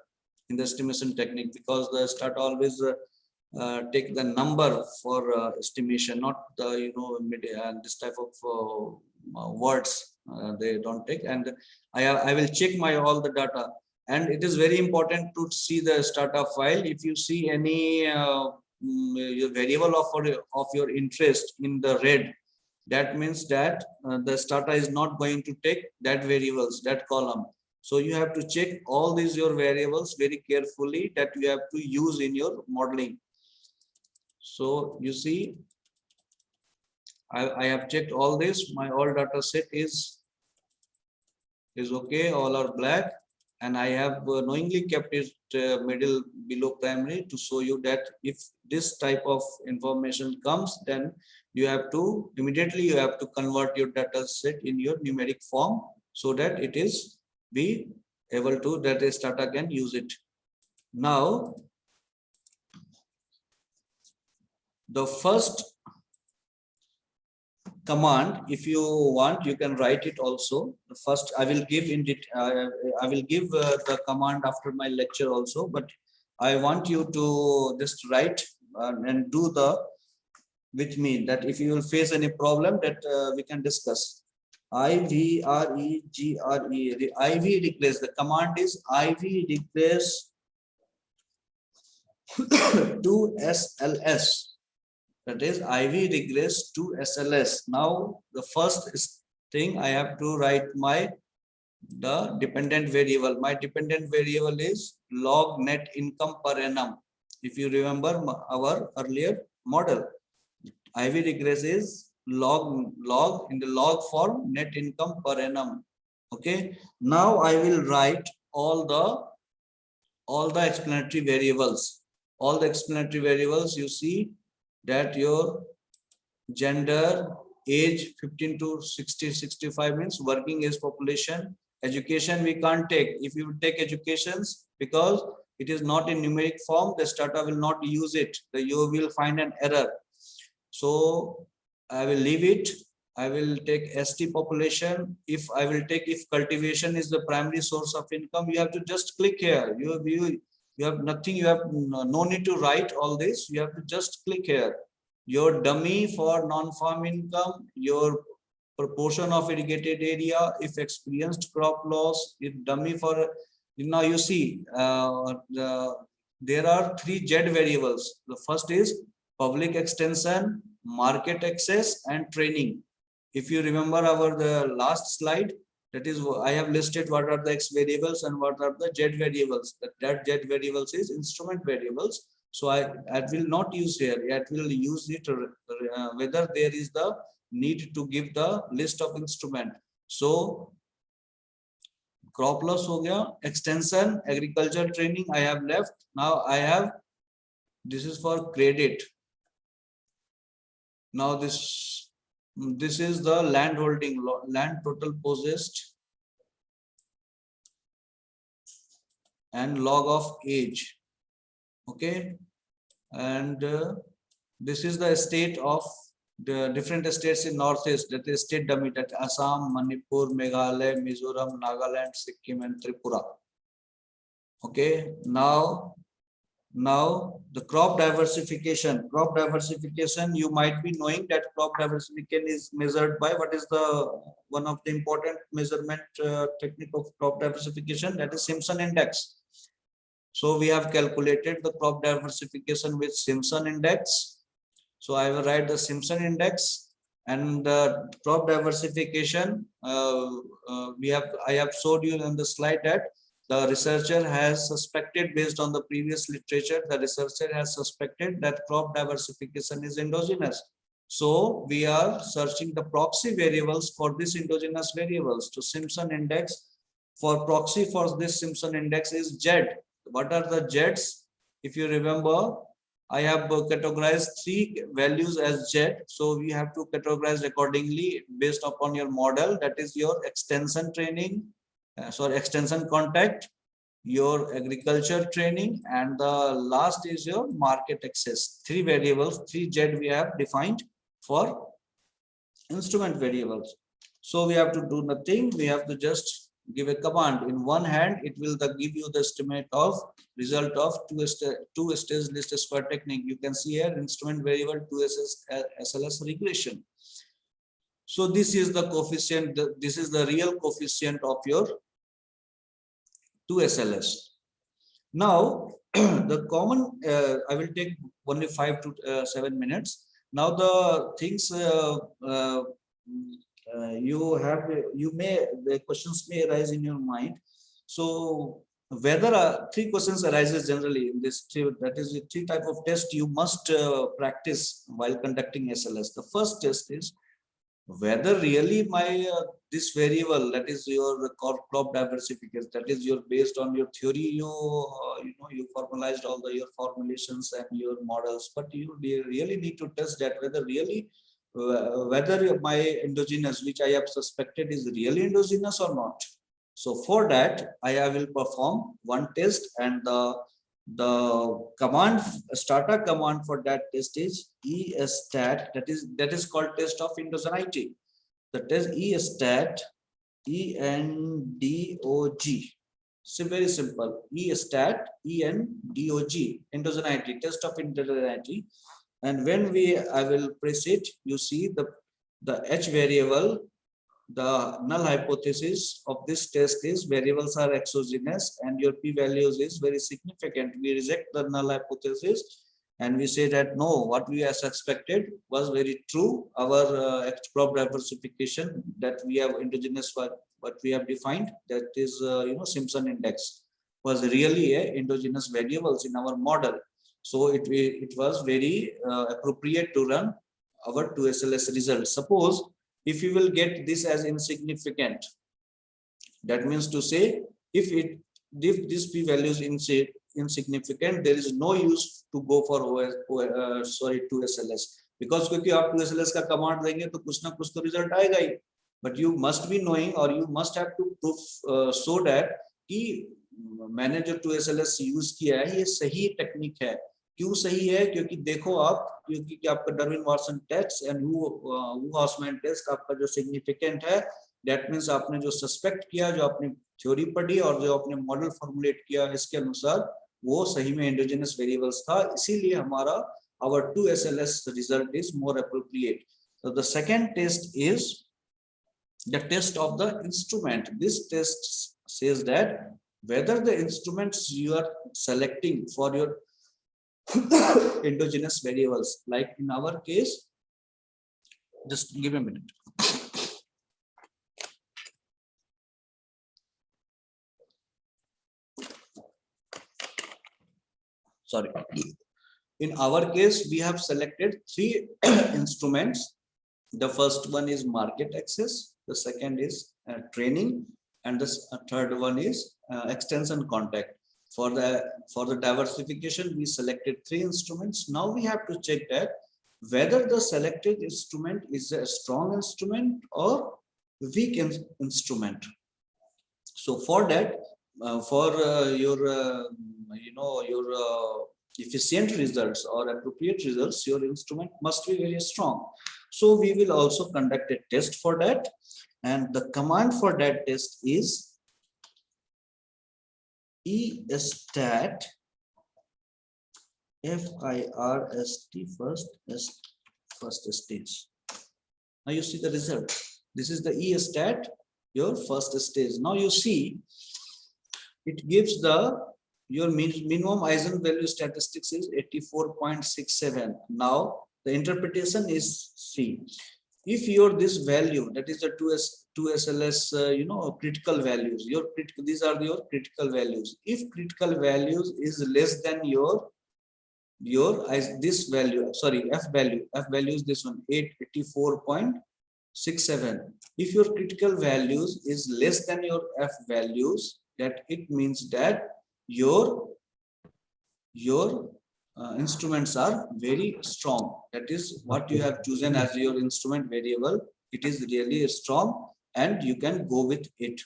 in the estimation technique, because the start always take the number for estimation, not the this type of words they don't take. And I will check my all the data, and it is very important to see the startup file. If you see any your variable of your interest in the red, that means that the starter is not going to take that variables, that column. So you have to check all these your variables very carefully that you have to use in your modeling. So you see, I have checked all this. My all data set is okay. All are black, and I have knowingly kept it middle below primary to show you that if this type of information comes, then you have to immediately convert your data set in your numeric form, so that it is be able to, that a starter can use it. Now, the first command, if you want, you can write it also. First, I will give the command after my lecture also, but I want you to just write and do the with me, that if you will face any problem, that we can discuss. IV replace. The command is IV replace to SLS. That is IV regress to SLS. Now the first thing, I have to write the dependent variable. My dependent variable is log net income per annum. If you remember our earlier model, IV regress is log in the log form, net income per annum. Okay. Now I will write all the explanatory variables. All the explanatory variables, you see that your gender, age 15 to 60, 65 means working age population. Education we can't take. If you take educations, because it is not in numeric form, the startup will not use it. You will find an error. So I will leave it. I will take ST population. If cultivation is the primary source of income, you have to just click here. You have nothing, you have no need to write all this. You have to just click here. Your dummy for non-farm income, your proportion of irrigated area, if experienced crop loss, if dummy for, now you see there are 3 Z variables. The first is public extension, market access, and training. If you remember the last slide, that is, I have listed what are the X variables and what are the Z variables. That Z variables is instrument variables. So I will not use here. I will use it whether there is the need to give the list of instrument. So crop loss ho gaya, extension, agriculture training I have left. Now I have, this is for credit. Now this is the land holding, land total possessed, and log of age. Okay, and this is the state of the different states in Northeast, that is state dummy, that Assam, Manipur, Meghalaya, Mizoram, Nagaland, Sikkim, and Tripura. Okay, now the crop diversification. Crop diversification, you might be knowing that crop diversification is measured by, what is the one of the important measurement technique of crop diversification, that is Simpson index. So we have calculated the crop diversification with Simpson index. So I will write the Simpson index, and the crop diversification. I have showed you on the slide that the researcher has suspected, based on the previous literature, the researcher has suspected that crop diversification is endogenous. So we are searching the proxy variables for this endogenous variables to Simpson index. For proxy for this Simpson index is Z. What are the Z's? If you remember, I have categorized 3 values as Z. So we have to categorize accordingly based upon your model. That is your extension training, extension contact, your agriculture training, and the last is your market access. 3 variables, 3 Z we have defined for instrument variables. So we have to do nothing. We have to just give a command. In one hand, it will give you the estimate of result of two-stage least square technique. You can see here instrument variable 2SLS regression. So this is the coefficient. This is the real coefficient of your 2SLS. Now the common, I will take only 5 to 7 minutes. Now the things the questions may arise in your mind. So whether 3 questions arises generally in this that is the 3 type of test you must practice while conducting SLS. The first test is whether really my this variable, that is your crop diversification, that is your based on your theory, you formalized all your formulations and your models, but you really need to test that whether really whether my endogenous which I have suspected is really endogenous or not. So for that I will perform one test, and the command starter command for that test is estat, that is called test of endogeneity. The test estat endog. So very simple, estat endog, endogeneity, test of endogeneity. And when I will press it, you see the H variable. The null hypothesis of this test is variables are exogenous and your p values is very significant. We reject the null hypothesis and we say that no, what we have suspected was very true. Our crop diversification that we have endogenous, what we have defined, that is Simpson index, was really a endogenous variables in our model. So it was very appropriate to run our 2SLS results. Suppose if you will get this as insignificant, that means to say if this p value is insignificant, there is no use to go for 2SLS, because क्योंकि आप 2SLS का command देंगे तो कुछ ना कुछ तो result आएगा ही, but you must be knowing or you must have to prove so that कि मैंने जो 2SLS यूज किया है ये सही टेक्निक है. क्यों सही है? क्योंकि देखो आप, क्योंकि आपका Darwin Watson test and Hausman test आपका जो सिग्निफिकेंट है, दैट मींस आपने जो सस्पेक्ट किया, जो आपने थ्योरी पढ़ी और जो आपने मॉडल फॉर्मुलेट किया, इसके अनुसार वो सही में एंडोजेनस वेरिएबल्स था. इसीलिए हमारा our 2SLS result is more appropriate. So the second test is the test of the instrument. This test says that whether the instruments you are selecting for your endogenous variables, like in our case, just give a minute. Sorry. In our case, we have selected 3 instruments. The first one is market access, the second is training, and the third one is extension contact. For the diversification, we selected 3 instruments. Now we have to check that whether the selected instrument is a strong instrument or weak instrument. So for that, for your efficient results or appropriate results, your instrument must be very strong. So we will also conduct a test for that, and the command for that test is estat first stage. Now you see the result. This is the estat, your first stage. Now you see it gives your minimum eigenvalue statistics is 84.67. Now the interpretation is C. If this value, that is the 2SLS critical values, these are your critical values. If critical values is less than this value, sorry, F value is this one, 84.67. If your critical values is less than your F values, that it means that your your instruments are very strong. That is what you have chosen as your instrument variable. It is really strong and you can go with it.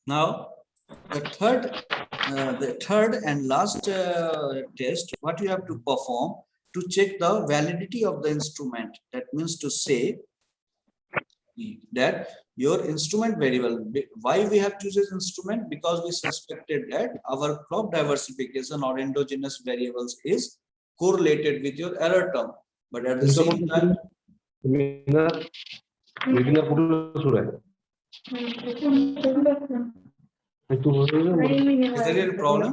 Now, the third and last test, what you have to perform to check the validity of the instrument. That means to say that your instrument variable, why we have chosen instrument? Because we suspected that our crop diversification or endogenous variables is correlated with your error term. But at the same time, is there any problem?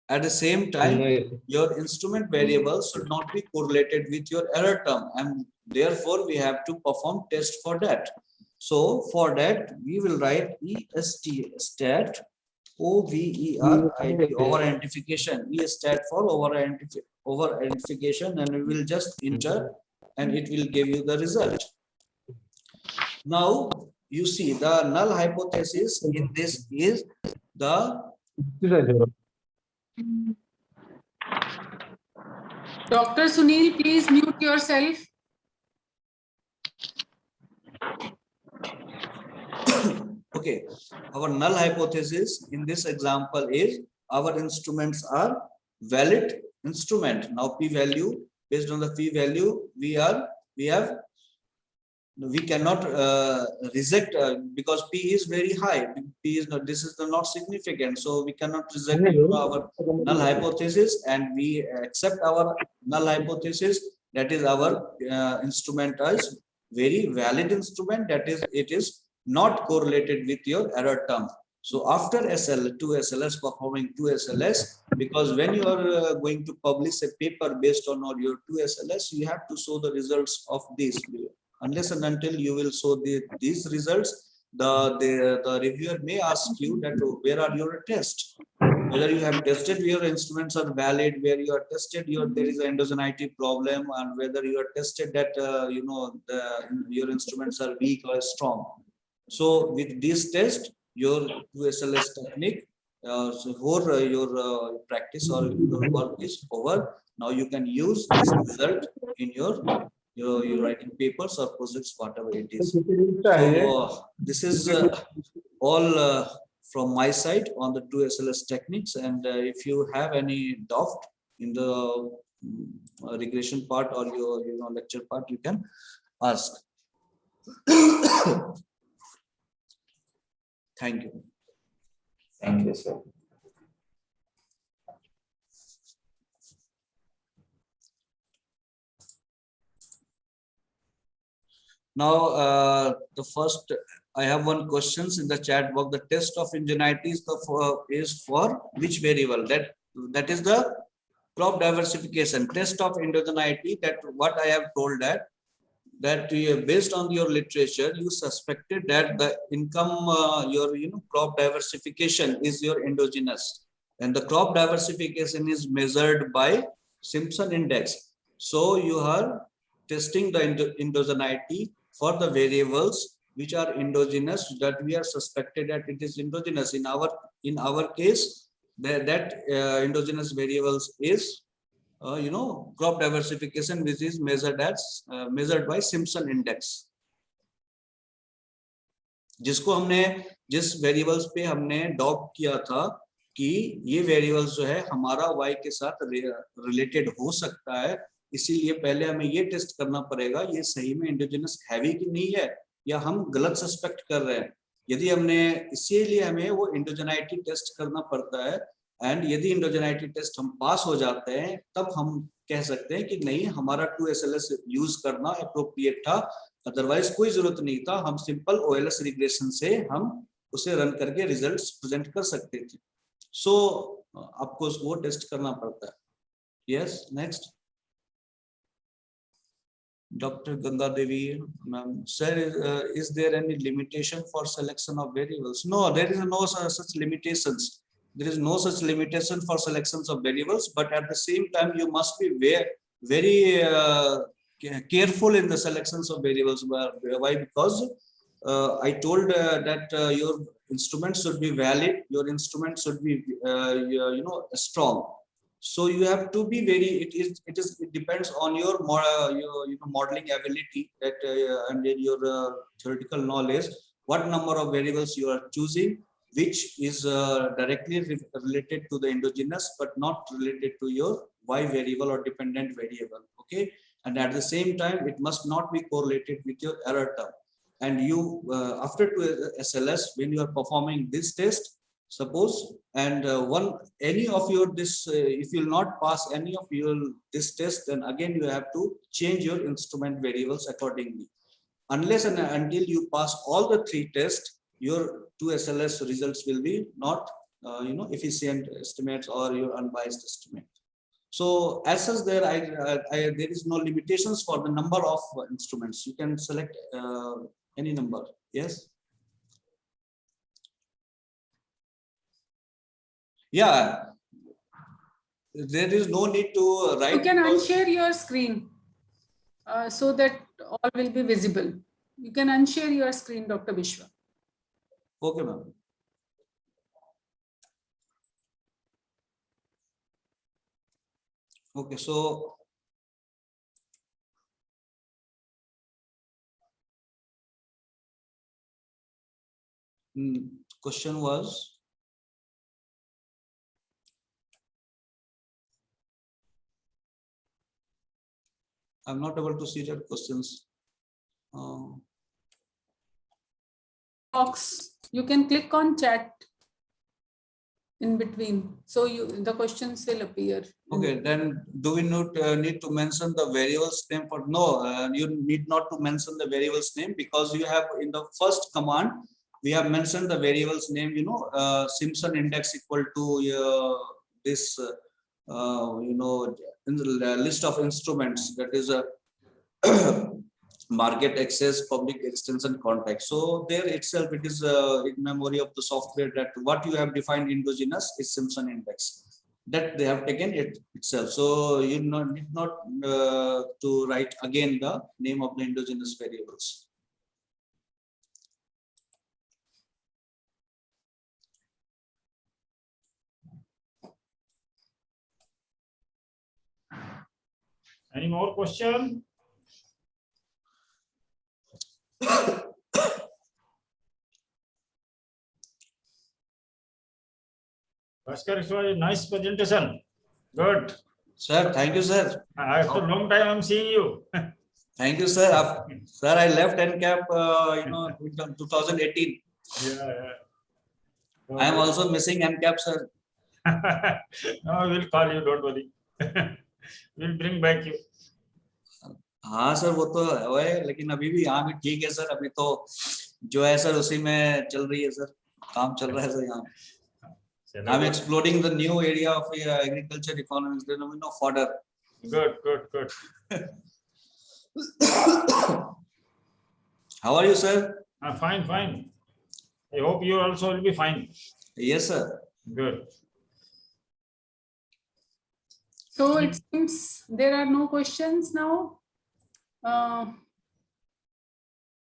At the same time, your instrument variables should not be correlated with your error term, and therefore we have to perform test for that. So for that, we will write EST stat OVERID over identification. E stat for over identification, and we will just enter, and it will give you the result. Now you see the null hypothesis in this is the Dr. Sunil, please mute yourself. okay. Our null hypothesis in this example is our instruments are valid instrument. Now p-value, based on the p-value, we cannot reject because p is very high. P is not, this is not significant, so we cannot reject our null hypothesis, and we accept our null hypothesis. That is our instrument is very valid instrument. That is, it is not correlated with your error term. So after two SLS performing two SLS, because when you are going to publish a paper based on your two SLS, you have to show the results of this. Unless and until you will show these results, the reviewer may ask you that where are your tests? Whether you have tested your instruments are valid, where you are tested there is an endogeneity problem, and whether you are tested that your instruments are weak or strong. So with this test, your 2SLS technique, your practice or your work is over. Now you can use this result in your writing papers or projects, whatever it is. So this is all from my side on the 2SLS techniques. And if you have any doubt in the regression part or your lecture part, you can ask. Thank you. Thank you, sir. Now, the first, I have one questions in the chat box. The test of ingenuity is for which variable? That is the crop diversification. Test of indigeneity. That what I have told that based on your literature, you suspected that the income, your crop diversification is your endogenous, and the crop diversification is measured by Simpson index. So you are testing the endogeneity for the variables which are endogenous, that we are suspected that it is endogenous. In our case, that endogenous variables is crop diversification, which is measured by Simpson index. जिसको हमने जिस variables पे हमने doubt किया था कि ये variables जो है हमारा y के साथ रिलेटेड हो सकता है, इसीलिए पहले हमें ये टेस्ट करना पड़ेगा ये सही में इंडोजिनस हैवी कि नहीं है, या हम गलत सस्पेक्ट कर रहे हैं. यदि हमने इसीलिए हमें वो इंडोजेनिटी टेस्ट करना पड़ता है, एंड यदि इंडोजेनिटी टेस्ट हम पास हो जाते हैं तब हम कह सकते हैं कि नहीं, हमारा 2SLS यूज करना एप्रोप्रिएट था, अदरवाइज कोई जरूरत नहीं था. हम सिंपल OLS रिग्रेशन से हम उसे रन करके रिजल्ट्स प्रेजेंट कर सकते थे. सो आपको वो टेस्ट करना पड़ता है. Yes, next. Dr. Ganga Devi, sir, is there any limitation for selection of variables? No, there is no such limitations. There is no such limitation for selections of variables, but at the same time, you must be very careful in the selections of variables. Why? Because I told that your instrument should be valid, your instrument should be strong. So you have to be very, it depends on your modeling ability, that and then your theoretical knowledge, what number of variables you are choosing, which is directly related to the endogenous but not related to your y variable or dependent variable. Okay, and at the same time it must not be correlated with your error term. And you after to SLS, when you are performing this test, suppose, and any of your this if you will not pass any of your this test, then again you have to change your instrument variables accordingly. Unless and until you pass all the 3 tests, your 2 SLS results will be not efficient estimates or your unbiased estimate. So as such, there there is no limitations for the number of instruments. You can select any number. Yes. Yeah. There is no need to write. You can unshare your screen so that all will be visible. You can unshare your screen, Dr. Vishwa. Okay, ma'am. Okay, so question was, I'm not able to see your questions. Box. You can click on chat in between, so the questions will appear. Okay, then do we need to mention the variables name for? No, you need not to mention the variables name, because you have in the first command we have mentioned the variables name. Simpson index equal to this. In the list of instruments, that is a market access, public extension, contact. So there itself, it is in memory of the software that what you have defined endogenous is Simpson index, that they have taken it itself. So you need not to write again the name of the endogenous variables. Any more question? Bhaskar, it was a nice presentation. Good. Sir, thank you, sir. After a long time, I'm seeing you. Thank you, sir. Sir, I left NCAP, in 2018. Yeah. I am also missing NCAP, sir. No, we'll call you. Don't worry. We'll bring back you. हाँ sir, वो तो है, लेकिन अभी भी यहाँ भी ठीक है सर. अभी तो जो है सर उसी में चल रही है सर, काम चल रहा है सर यहाँ. I'm exploring the new area of agriculture economics, fodder. Good. How are you, sir? Fine. I hope you also will be fine. Yes, sir. Good. So it seems there are no questions now.